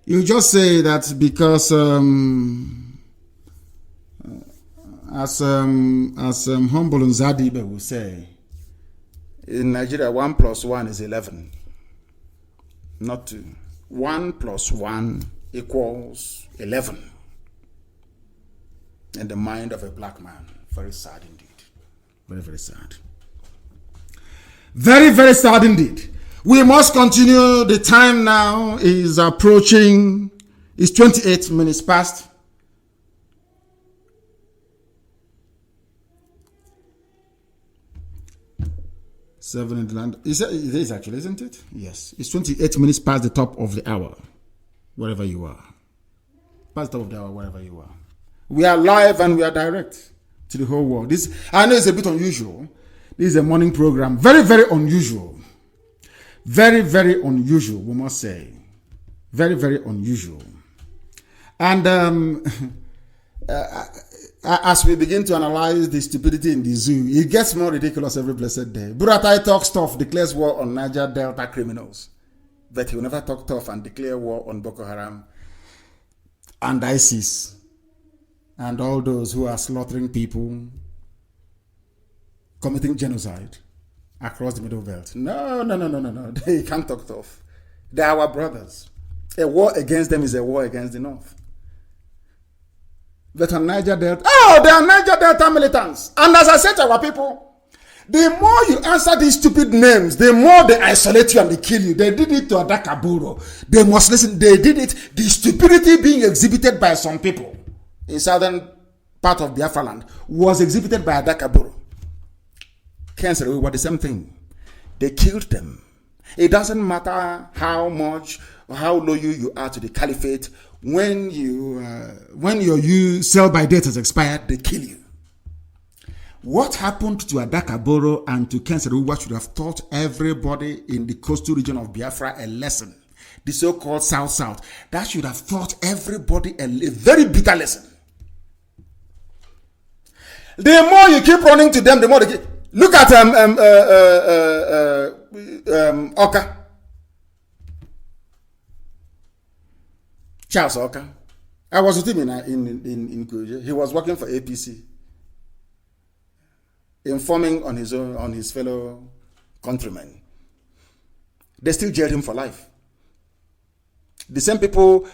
Speaker 1: You just say that because as Humble and Zadibe will say, in Nigeria, 1 + 1 is 11. Not 2. 1 + 1 = 11. In the mind of a black man. Very sad indeed. Very, very sad. Very, very sad indeed. We must continue. The time now is approaching. It's 28 minutes past. Seven in the land. It is actually, isn't it? Yes. It's 28 minutes past the top of the hour. Wherever you are. Past the top of the hour, wherever you are. We are live and we are direct to the whole world. This, I know it's a bit unusual. This is a morning program. Very, very unusual. Very, very unusual, we must say. Very, very unusual. And as we begin to analyze the stupidity in the zoo, it gets more ridiculous every blessed day. Buratai talks tough, declares war on Niger Delta criminals. But he will never talk tough and declare war on Boko Haram and ISIS. And all those who are slaughtering people, committing genocide across the Middle Belt. No. They can't talk tough. They are our brothers. A war against them is a war against the North. But on Niger Delta, they are Niger Delta militants. And as I said to our people, the more you answer these stupid names, the more they isolate you and they kill you. They did it to Adakaburo. They must listen. They did it. The stupidity being exhibited by some people in southern part of Biafra land was exhibited by Adakaburu. Cancer, we were the same thing. They killed them. It doesn't matter how much or how loyal you are to the caliphate. When your sell by date has expired, they kill you. What happened to Adakaburu and to Kenseruwa should have taught everybody in the coastal region of Biafra a lesson. The so-called South. That should have taught everybody a very bitter lesson. The more you keep running to them, the more they keep... Look at Oka. Charles Oka. I was with him in Kuja. He was working for APC, informing on his fellow countrymen. They still jailed him for life. The same people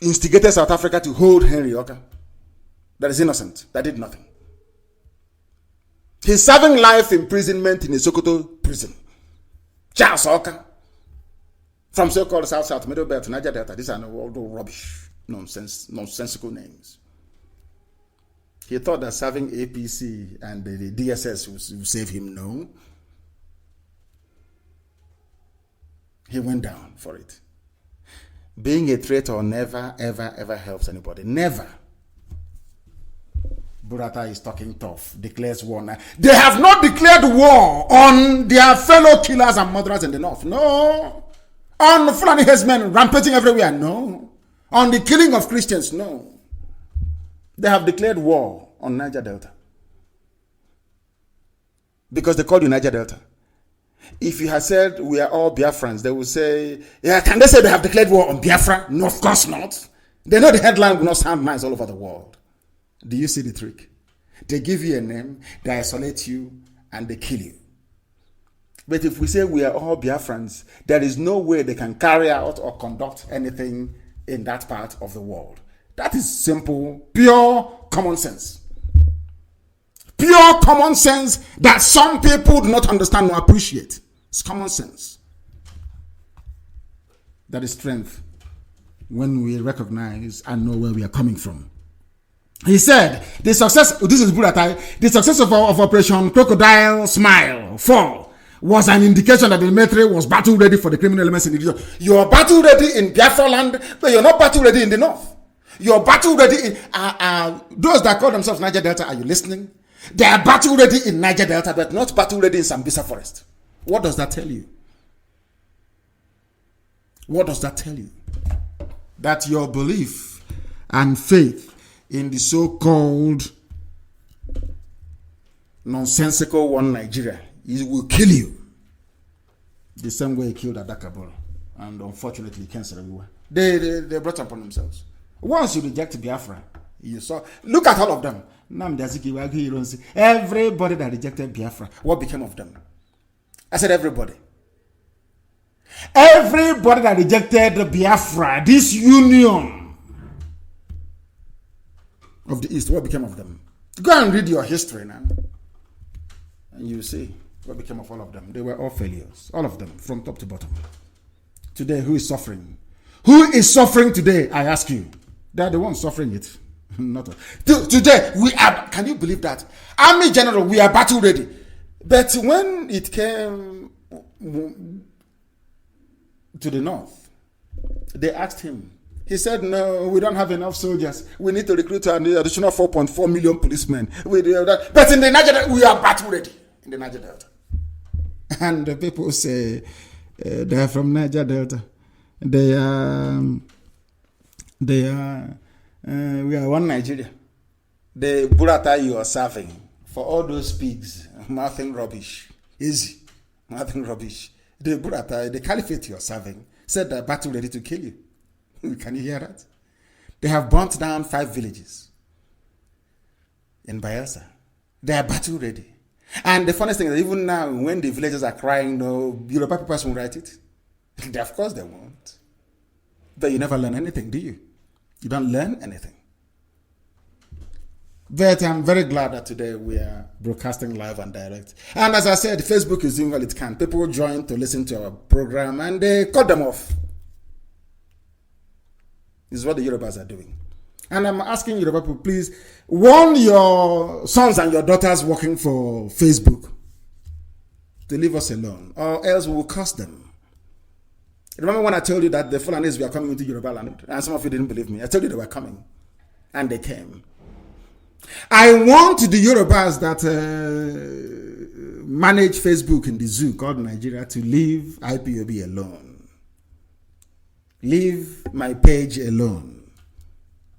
Speaker 1: instigated South Africa to hold Henry Oka, that is innocent, that did nothing. He's serving life imprisonment in a Sokoto prison. Charles Oka, from so-called South, Middle Belt, Niger Delta. These are all rubbish, nonsensical names. He thought that serving APC and the DSS would save him. No. He went down for it. Being a traitor never, ever, ever helps anybody. Never. Burata is talking tough, declares war now. They have not declared war on their fellow killers and murderers in the north. No. On Fulani headsmen rampaging everywhere. No. On the killing of Christians. No. They have declared war on Niger Delta. Because they called you Niger Delta. If you had said we are all Biafrans, they would say, yeah, can they say they have declared war on Biafra? No, of course not. They know the headline will not sound nice all over the world. Do you see the trick? They give you a name, they isolate you, and they kill you. But if we say we are all Biafrans, there is no way they can carry out or conduct anything in that part of the world. That is simple, pure common sense. Pure common sense that some people do not understand or appreciate. It's common sense. That is strength when we recognize and know where we are coming from. He said, the success, this is Buratai, the success of Operation Crocodile Smile Fall was an indication that the military was battle ready for the criminal elements in the region. You are battle ready in Biafra land, but you're not battle ready in the north. You're battle ready in, those that call themselves Niger Delta, are you listening? They are battle ready in Niger Delta, but not battle ready in Sambisa Forest. What does that tell you? What does that tell you? That your belief and faith in the so-called nonsensical one Nigeria, it will kill you. The same way he killed Adakaboro. And unfortunately, cancer everywhere. They brought upon themselves. Once you reject Biafra, you saw, look at all of them. Nnamdi, everybody that rejected Biafra, what became of them? I said everybody. Everybody that rejected Biafra, this union of the East, what became of them? Go and read your history now. And you see what became of all of them. They were all failures. All of them, from top to bottom. Today, who is suffering? Who is suffering today, I ask you? They are the ones suffering it. Not today, we are, can you believe that? Army General, we are battle ready. But when it came to the north, they asked him. He said, no, we don't have enough soldiers. We need to recruit an additional 4.4 million policemen. But in the Niger Delta, we are battle ready. In the Niger Delta. And the people say, they are from Niger Delta. We are one Nigeria. The burrata you are serving for all those pigs, nothing rubbish. Easy. Nothing rubbish. The burrata, the caliphate you are serving, said they're battle ready to kill you. Can you hear that? They have burnt down 5 villages in Bayelsa. They are battle ready. And the funniest thing is, even now, when the villagers are crying, no, Yoruba people won't write it. Of course they won't. But you never learn anything, do you? You don't learn anything. But I'm very glad that today we are broadcasting live and direct. And as I said, Facebook is doing all it can. People join to listen to our program and they cut them off. This is what the Yorubas are doing. And I'm asking Yoruba people, please warn your sons and your daughters working for Facebook to leave us alone, or else we will curse them. Remember when I told you that the Fulanis were coming into Yoruba land, and some of you didn't believe me. I told you they were coming, and they came. I want the Yorubas that manage Facebook in the zoo called Nigeria to leave IPOB alone. Leave my page alone.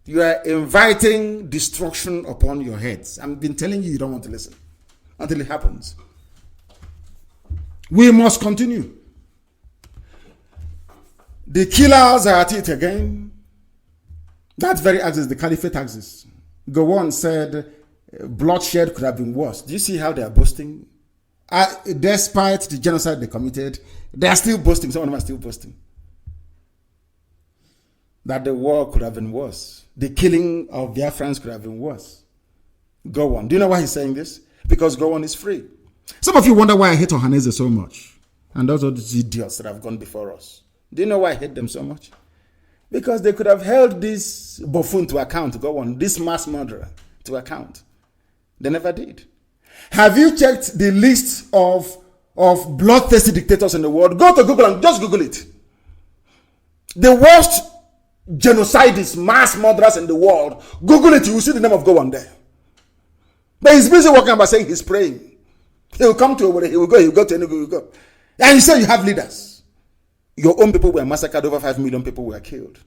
Speaker 1: You are inviting destruction upon your heads. I've been telling you, you don't want to listen until it happens. We must continue. The killers are at it again. That very axis, the caliphate axis. Gowon said bloodshed could have been worse. Do you see how they are boasting? Despite the genocide they committed, they are still boasting. Some of them are still boasting that the war could have been worse. The killing of Biafrans could have been worse. Gowon. Do you know why he's saying this? Because Gowon is free. Some of you wonder why I hate Ohanaeze so much. And those are these idiots that have gone before us. Do you know why I hate them so much? Because they could have held this buffoon to account, Gowon, this mass murderer to account. They never did. Have you checked the list of bloodthirsty dictators in the world? Go to Google and just Google it. The worst genocidists, mass murderers in the world. Google it, you will see the name of Gowon there. But he's busy walking about saying he's praying. He will come to over there, he will go to Enugu, he will go. And you say you have leaders. Your own people were massacred, over 5 million people were killed.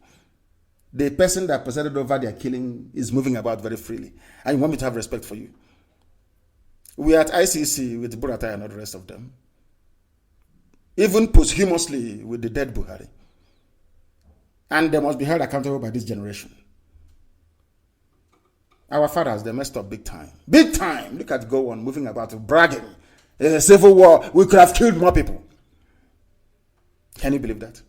Speaker 1: The person that presided over their killing is moving about very freely. And you want me to have respect for you. We are at ICC with Buratai and all the rest of them. Even posthumously with the dead Buhari. And they must be held accountable by this generation. Our fathers, they messed up big time. Big time. Look at Gowon moving about, bragging. There's a civil war. We could have killed more people. Can you believe that?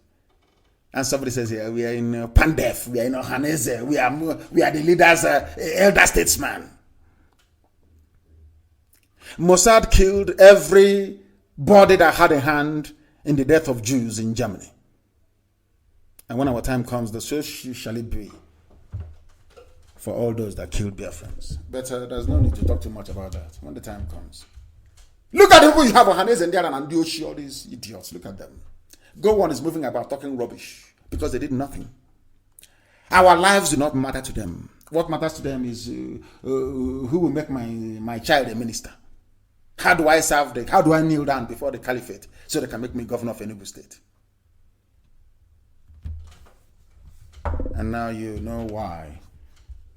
Speaker 1: And somebody says, yeah, we are in Pandef, we are in Ohanaeze, we are the leaders, elder statesman. Mossad killed everybody that had a hand in the death of Jews in Germany. And when our time comes, so shall it be for all those that killed Biafrans. But there's no need to talk too much about that when the time comes. Look at the people you have, Ohanaeze and Ndiara and Dioshi, all these idiots. Look at them. Gowon is moving about talking rubbish because they did nothing. Our lives do not matter to them. What matters to them is who will make my child a minister. How do I serve how do I kneel down before the caliphate so they can make me governor of Enugu State? And now you know why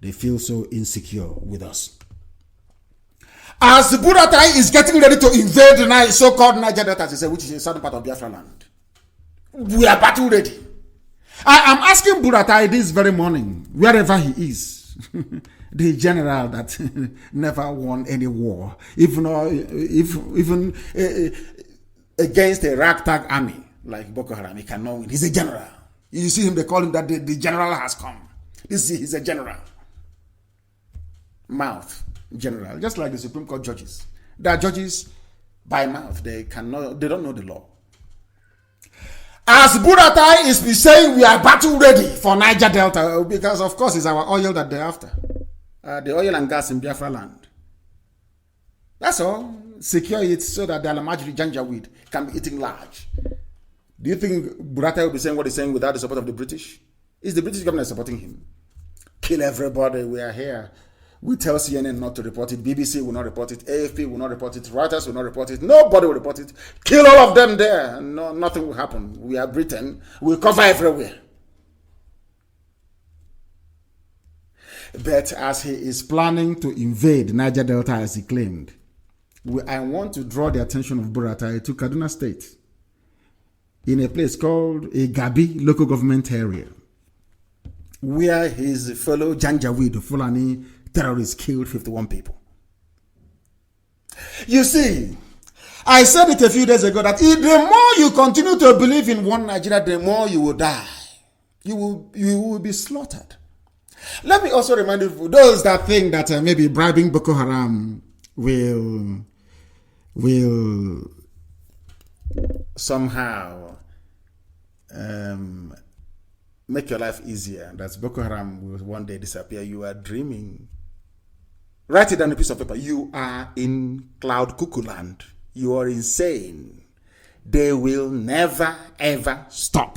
Speaker 1: they feel so insecure with us. As the Buratai is getting ready to invade the so-called Niger Delta, which is a southern part of Biafra land, we are battle ready. I am asking Buratai this very morning, wherever he is, the general that never won any war, even against a ragtag army like Boko Haram, he cannot win. He's a general. You see him, they call him that the general has come. He's a general. Mouth general, just like the Supreme Court judges. They are judges by mouth. They don't know the law. As Buratai is saying, we are battle ready for Niger Delta because, of course, it's our oil that they're after. The oil and gas in Biafra land. That's all. Secure it so that the Alamajiri Janjaweed can be eating large. Do you think Buratai will be saying what he's saying without the support of the British? Is the British government supporting him? Kill everybody, we are here. We tell CNN not to report it. BBC will not report it. AFP will not report it. Reuters will not report it. Nobody will report it. Kill all of them there. No, nothing will happen. We are Britain. We'll cover everywhere. But as he is planning to invade Niger Delta as he claimed, I want to draw the attention of Buratai to Kaduna State in a place called a Gabi local government area where his fellow Janjaweed Fulani terrorists killed 51 people. You see, I said it a few days ago that the more you continue to believe in one Nigeria, the more you will die. You will be slaughtered. Let me also remind you, those that think that maybe bribing Boko Haram will somehow make your life easier, that Boko Haram will one day disappear. You are dreaming. Write it on a piece of paper. You are in cloud cuckoo land. You are insane. They will never ever stop.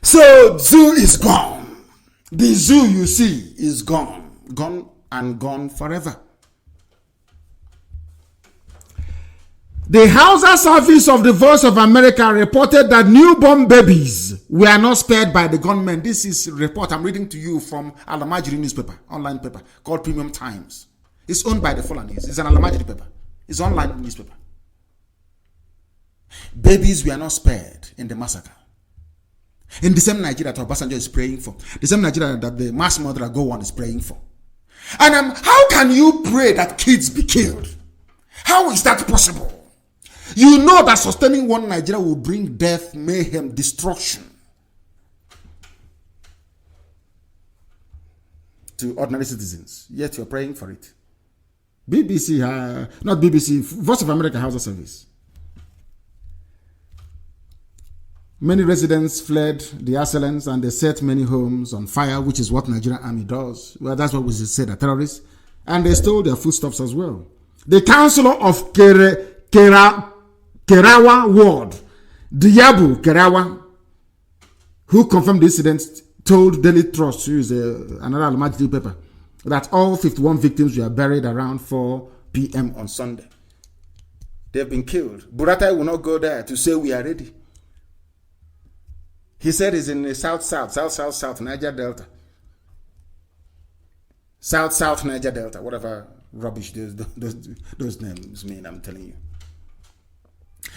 Speaker 1: So zoo is gone. The zoo you see is gone. Gone and gone forever. The Hausa service of the Voice of America reported that newborn babies were not spared by the gunmen. This is a report I'm reading to you from Alamajiri newspaper, online paper called Premium Times. It's owned by the Fulanis. It's an Alamajiri paper. It's an online newspaper. Babies were not spared in the massacre. In the same Nigeria that Obasanjo is praying for. The same Nigeria that the mass murderer Gowon is praying for. And how can you pray that kids be killed? How is that possible? You know that sustaining one Nigeria will bring death, mayhem, destruction to ordinary citizens. Yet you're praying for it. BBC, not BBC, Voice of America Hausa Service. Many residents fled the assailants and they set many homes on fire, which is what Nigerian army does. Well, that's what we say, the terrorists. And they stole their foodstuffs as well. The councillor of Kerawa Ward, Diabu Kerawa, who confirmed the incident, told Daily Trust, who is another Almaty paper, that all 51 victims were buried around 4 p.m. on Sunday. They've been killed. Buratai will not go there to say we are ready. He said he's in the south, Niger Delta. South, Niger Delta, whatever rubbish those names mean, I'm telling you.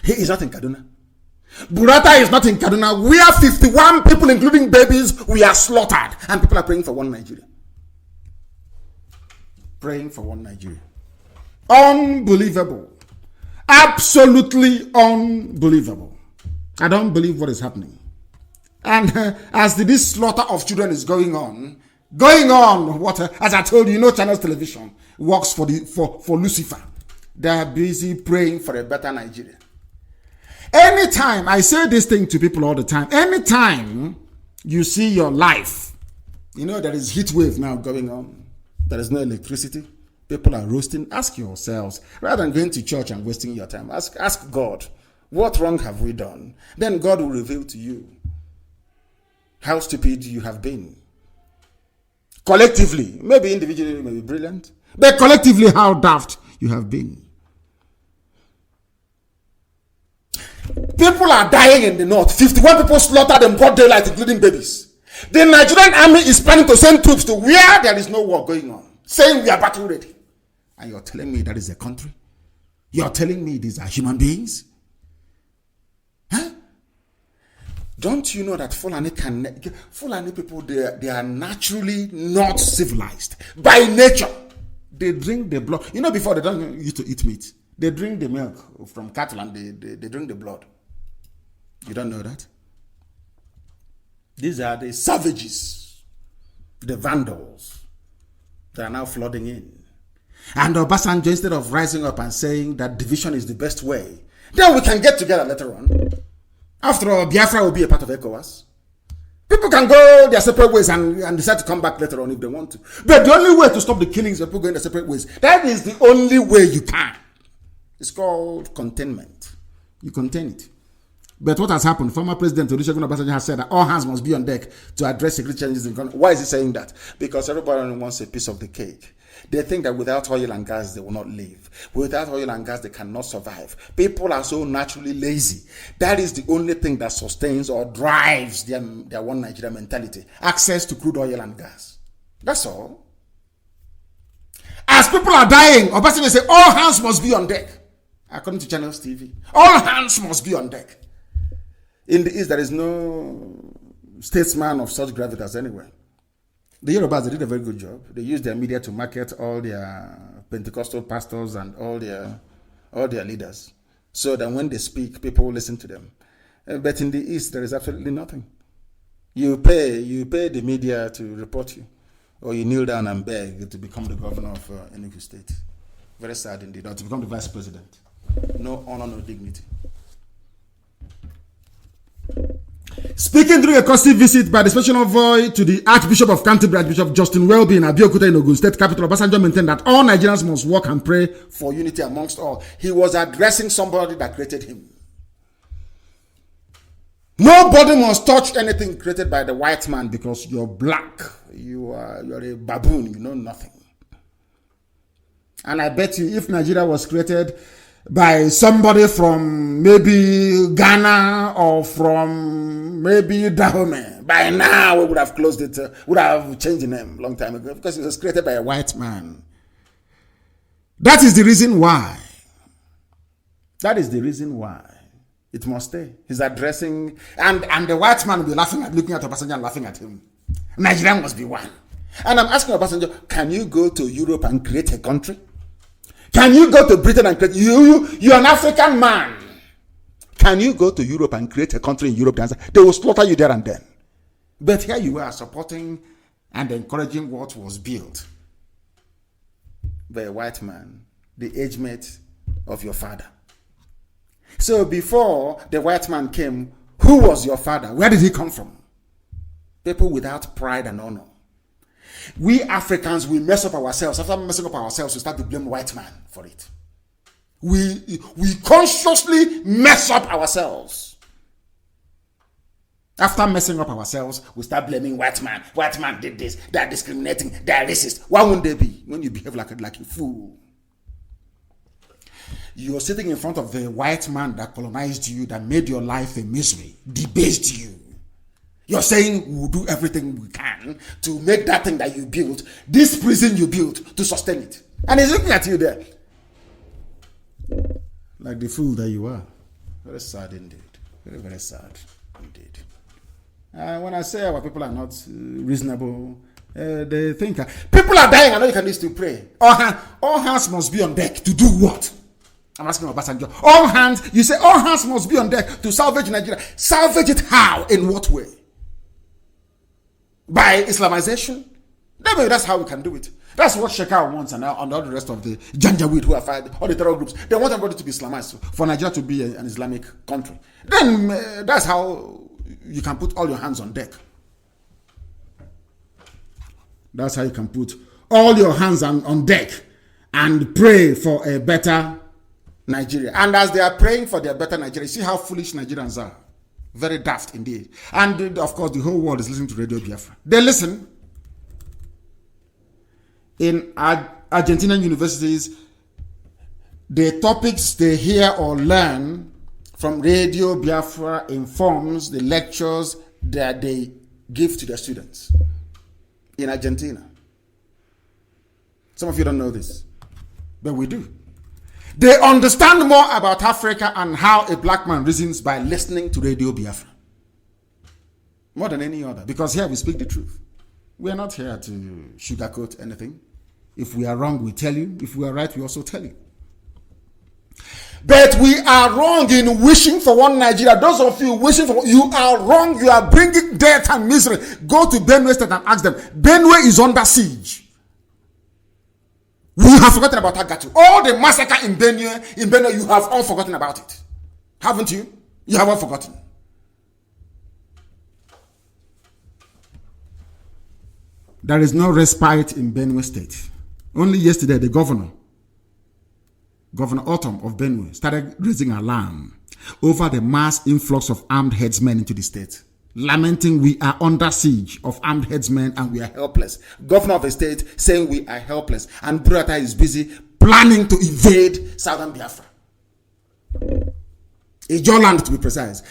Speaker 1: He is not in Kaduna. Burata is not in Kaduna. We are 51 people, including babies, we are slaughtered. And people are praying for one Nigeria. Praying for one Nigeria. Unbelievable. Absolutely unbelievable. I don't believe what is happening. And as this slaughter of children is going on, what, as I told you, Channels Television works for Lucifer. They are busy praying for a better Nigeria. Anytime, I say this thing to people all the time, anytime you see your life, there is heat wave now going on, there is no electricity, people are roasting, ask yourselves, rather than going to church and wasting your time, ask God, what wrong have we done? Then God will reveal to you how stupid you have been. Collectively, maybe individually you may be brilliant, but collectively how daft you have been. People are dying in the north. 51 people slaughtered in broad daylight, including babies. The Nigerian army is planning to send troops to where there is no war going on, saying we are battle ready. And you're telling me that is a country? You're telling me these are human beings? Huh? Don't you know that Fulani people, they are naturally not civilized. By nature, they drink the blood. Before they don't used to eat meat. They drink the milk from cattle and they drink the blood. You don't know that? These are the savages, the vandals that are now flooding in. And Obasanjo, instead of rising up and saying that division is the best way, then we can get together later on. After all, Biafra will be a part of ECOWAS. People can go their separate ways and decide to come back later on if they want to. But the only way to stop the killings of people going their separate ways, that is the only way you can. It's called containment. You contain it. But what has happened? Former President Olusegun Obasanjo has said that all hands must be on deck to address security challenges in the country. Why is he saying that? Because everybody only wants a piece of the cake. They think that without oil and gas, they will not live. Without oil and gas, they cannot survive. People are so naturally lazy. That is the only thing that sustains or drives their one Nigeria mentality. Access to crude oil and gas. That's all. As people are dying, Obasanjo say all hands must be on deck. According to Channels TV, all hands must be on deck. In the East, there is no statesman of such gravitas anywhere. The Yorubas, they did a very good job. They used their media to market all their Pentecostal pastors and all their leaders, so that when they speak, people will listen to them. But in the East, there is absolutely nothing. You pay the media to report you, or you kneel down and beg to become the governor of Enugu State. Very sad indeed. Or to become the vice president. No honor, no dignity. Speaking during a costly visit by the special envoy to the Archbishop of Canterbury, Archbishop Justin Welby in Abeokuta in Ogun State capital, Obasanjo maintained that all Nigerians must work and pray for unity amongst all. He was addressing somebody that created him. Nobody must touch anything created by the white man because you're black. You're a baboon. You know nothing. And I bet you if Nigeria was created by somebody from maybe Ghana or from maybe Dahomey, by now we would have closed it, would have changed the name a long time ago, because it was created by a white man. That is the reason why. That is the reason why it must stay. He's addressing, and the white man will be laughing at, looking at Obasanjo and laughing at him. Nigeria must be one. And I'm asking Obasanjo, can you go to Europe and create a country? Can you go to Britain and create, you're an African man. Can you go to Europe and create a country in Europe? They will slaughter you there and then. But here you are supporting and encouraging what was built by a white man, the age mate of your father. So before the white man came, who was your father? Where did he come from? People without pride and honor. We Africans, we mess up ourselves. After messing up ourselves, we start to blame white man for it. We consciously mess up ourselves. After messing up ourselves, we start blaming white man. White man did this. They are discriminating. They are racist. Why wouldn't they be when you behave like a fool? You're sitting in front of the white man that colonized you, that made your life a misery, debased you. You're saying we'll do everything we can to make that thing that you built, this prison you built, to sustain it. And he's looking at you there like the fool that you are. Very sad indeed. Very, very sad indeed. When I say our people are not reasonable, they think people are dying. I know you can still pray. All hands must be on deck to do what? I'm asking Obasanjo. All hands, you say all hands must be on deck to salvage Nigeria. Salvage it how? In what way? By Islamization? Maybe that's how we can do it. That's what Shekau wants, and all the rest of the Janjaweed who are fighting, all the terror groups. They want everybody to be Islamized, for Nigeria to be an Islamic country. Then that's how you can put all your hands on deck. That's how you can put all your hands on deck and pray for a better Nigeria. And as they are praying for their better Nigeria, see how foolish Nigerians are. Very daft indeed. And of course, the whole world is listening to Radio Biafra. They listen. In Argentinian universities, the topics they hear or learn from Radio Biafra informs the lectures that they give to their students in Argentina. Some of you don't know this, but we do. They understand more about Africa and how a black man reasons by listening to Radio Biafra. More than any other. Because here we speak the truth. We are not here to sugarcoat anything. If we are wrong, we tell you. If we are right, we also tell you. But we are wrong in wishing for one Nigeria. Those of you wishing for, you are wrong. You are bringing death and misery. Go to Benue State and ask them. Benue is under siege. We have forgotten about Agatu. All the massacre in Benue, you have all forgotten about it. Haven't you? You have all forgotten. There is no respite in Benue State. Only yesterday, the Governor Autumn of Benue, started raising alarm over the mass influx of armed headsmen into the state, lamenting we are under siege of armed headsmen and we are helpless. Governor of the state saying we are helpless, and Burata is busy planning to invade southern Biafra. Ijoland, to be precise.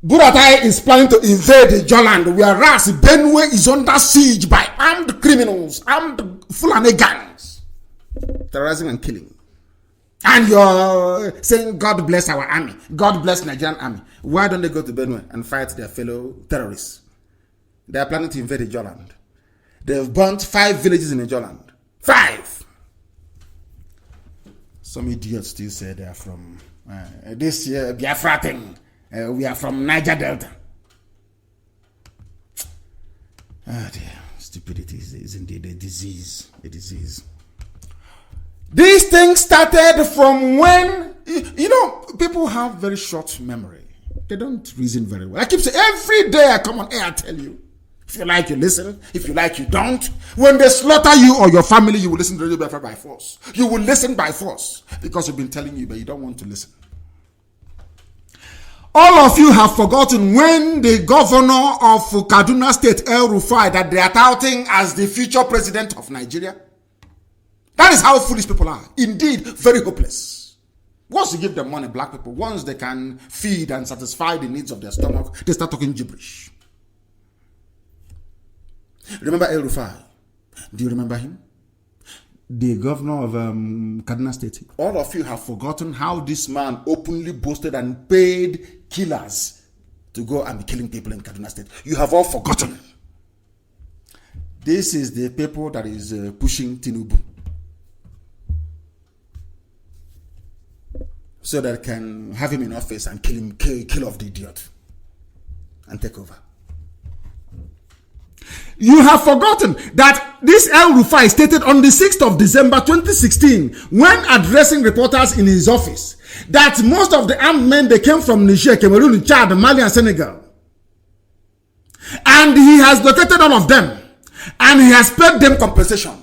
Speaker 1: Buratai is planning to invade Ijoland, whereas Benue is under siege by armed criminals, armed Fulani gangs, terrorizing and killing. And you're saying, God bless our army, God bless Nigerian army. Why don't they go to Benue and fight their fellow terrorists? They are planning to invade Ijoland. They've burnt 5 villages in Ijoland. 5! Some idiots still say they are from this Biafra thing. We are from Niger Delta. Oh dear, stupidity is indeed a disease. A disease. These things started from when, people have very short memory. They don't reason very well. I keep saying, every day I come on air, I tell you. If you like, you listen. If you like, you don't. When they slaughter you or your family, you will listen to Radio Biafra by force. You will listen by force because we've been telling you, but you don't want to listen. All of you have forgotten when the governor of Kaduna State, El Rufai, that they are touting as the future president of Nigeria. That is how foolish people are. Indeed, very hopeless. Once you give them money, black people, once they can feed and satisfy the needs of their stomach, they start talking gibberish. Remember El Rufai? Do you remember him? The governor of Kaduna State. All of you have forgotten how this man openly boasted and paid killers to go and be killing people in Kaduna State. You have all forgotten. This is the people that is pushing Tinubu, so that can have him in office and kill off the idiot and take over. You have forgotten that this El Rufai stated on the 6th of December 2016, when addressing reporters in his office, that most of the armed men, they came from Niger, Cameroon, Chad, Mali, and Senegal. And he has located all of them, and he has paid them compensation.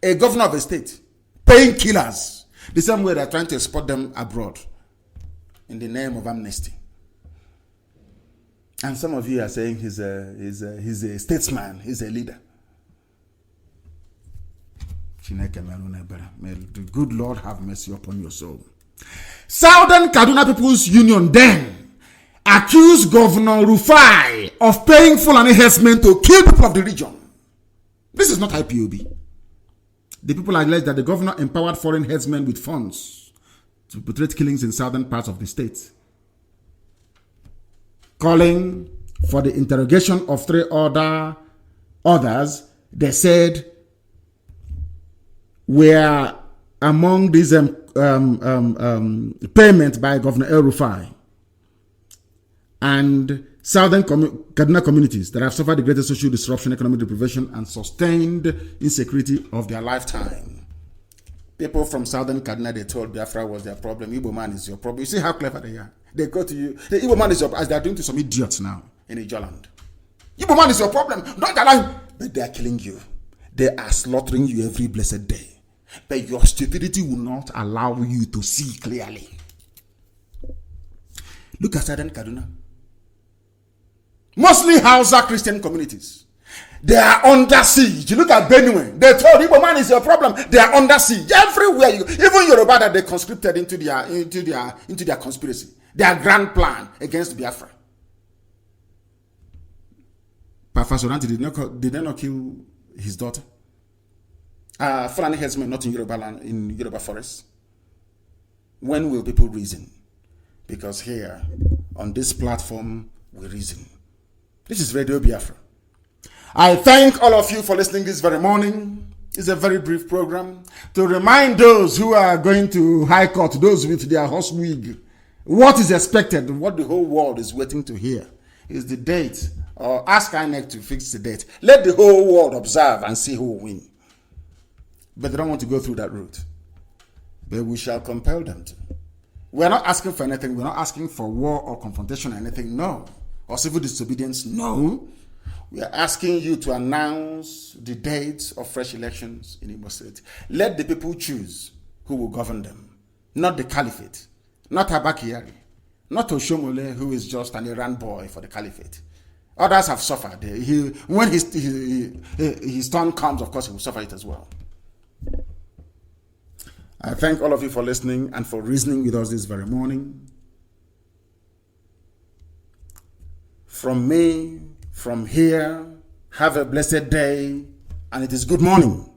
Speaker 1: A governor of a state paying killers, the same way they're trying to export them abroad in the name of amnesty. And some of you are saying he's a statesman, he's a leader. May the good Lord have mercy upon your soul. Southern Kaduna People's Union then accused Governor Rufai of paying Fulani herdsmen to kill people of the region. This is not IPOB. The people allege that the governor empowered foreign herdsmen with funds to perpetrate killings in southern parts of the state, calling for the interrogation of 3 others. They said were among these payments by Governor El Rufai and southern Kaduna communities that have suffered the greatest social disruption, economic deprivation, and sustained insecurity of their lifetime. People from southern Kaduna, they told Biafra was their problem. Igbo man is your problem. You see how clever they are. They go to you. The Igbo man is your problem, as they are doing to some idiots now in Ijoland. Igbo man is your problem. Don't allow him. But they are killing you. They are slaughtering you every blessed day. But your stupidity will not allow you to see clearly. Look at southern Kaduna. Mostly Hausa Christian communities. They are under siege. You look at Benue. They told Igbo man is your problem. They are under siege everywhere. Even Yoruba that they conscripted into their conspiracy, their grand plan against Biafra. Professor Nnamdi did not kill his daughter. Fulani herdsmen not in Yoruba land, in Yoruba forest. When will people reason? Because here on this platform we reason. This is Radio Biafra. I thank all of you for listening this very morning. It's a very brief program to remind those who are going to High Court, those with their horse wig, what is expected, what the whole world is waiting to hear is the date, or ask INEC to fix the date. Let the whole world observe and see who will win. But they don't want to go through that route. But we shall compel them to. We're not asking for anything. We're not asking for war or confrontation or anything. No. Or civil disobedience. No. We are asking you to announce the dates of fresh elections in Imo State. Let the people choose who will govern them. Not the caliphate. Not Abakiyari. Not Oshomole, who is just an Iran boy for the caliphate. Others have suffered. When his turn comes, of course, he will suffer it as well. I thank all of you for listening and for reasoning with us this very morning. From me, from here, have a blessed day, and it is good morning.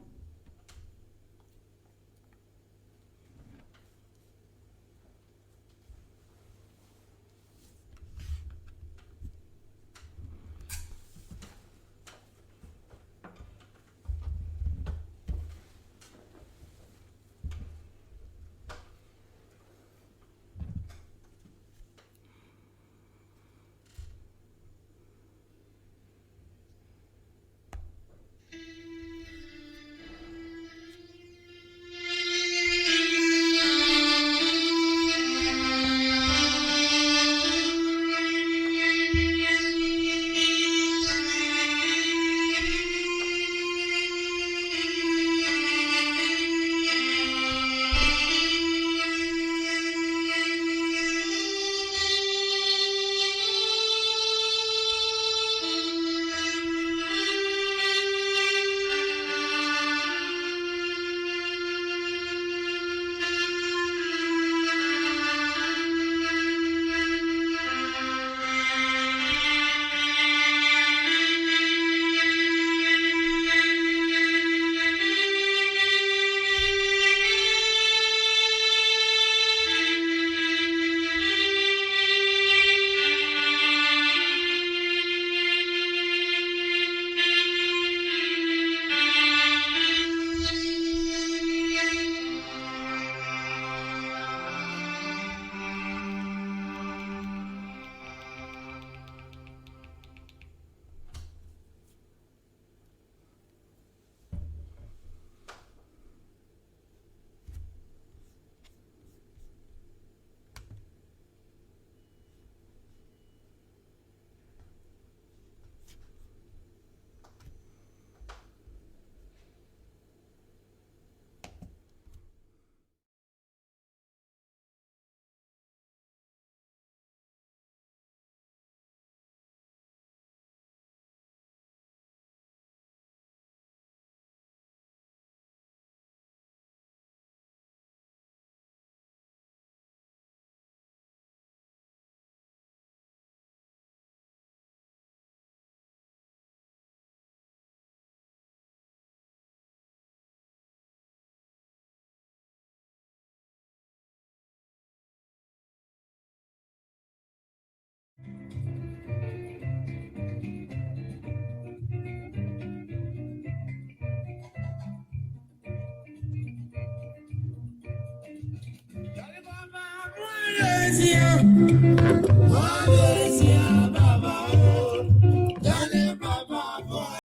Speaker 5: Mazi,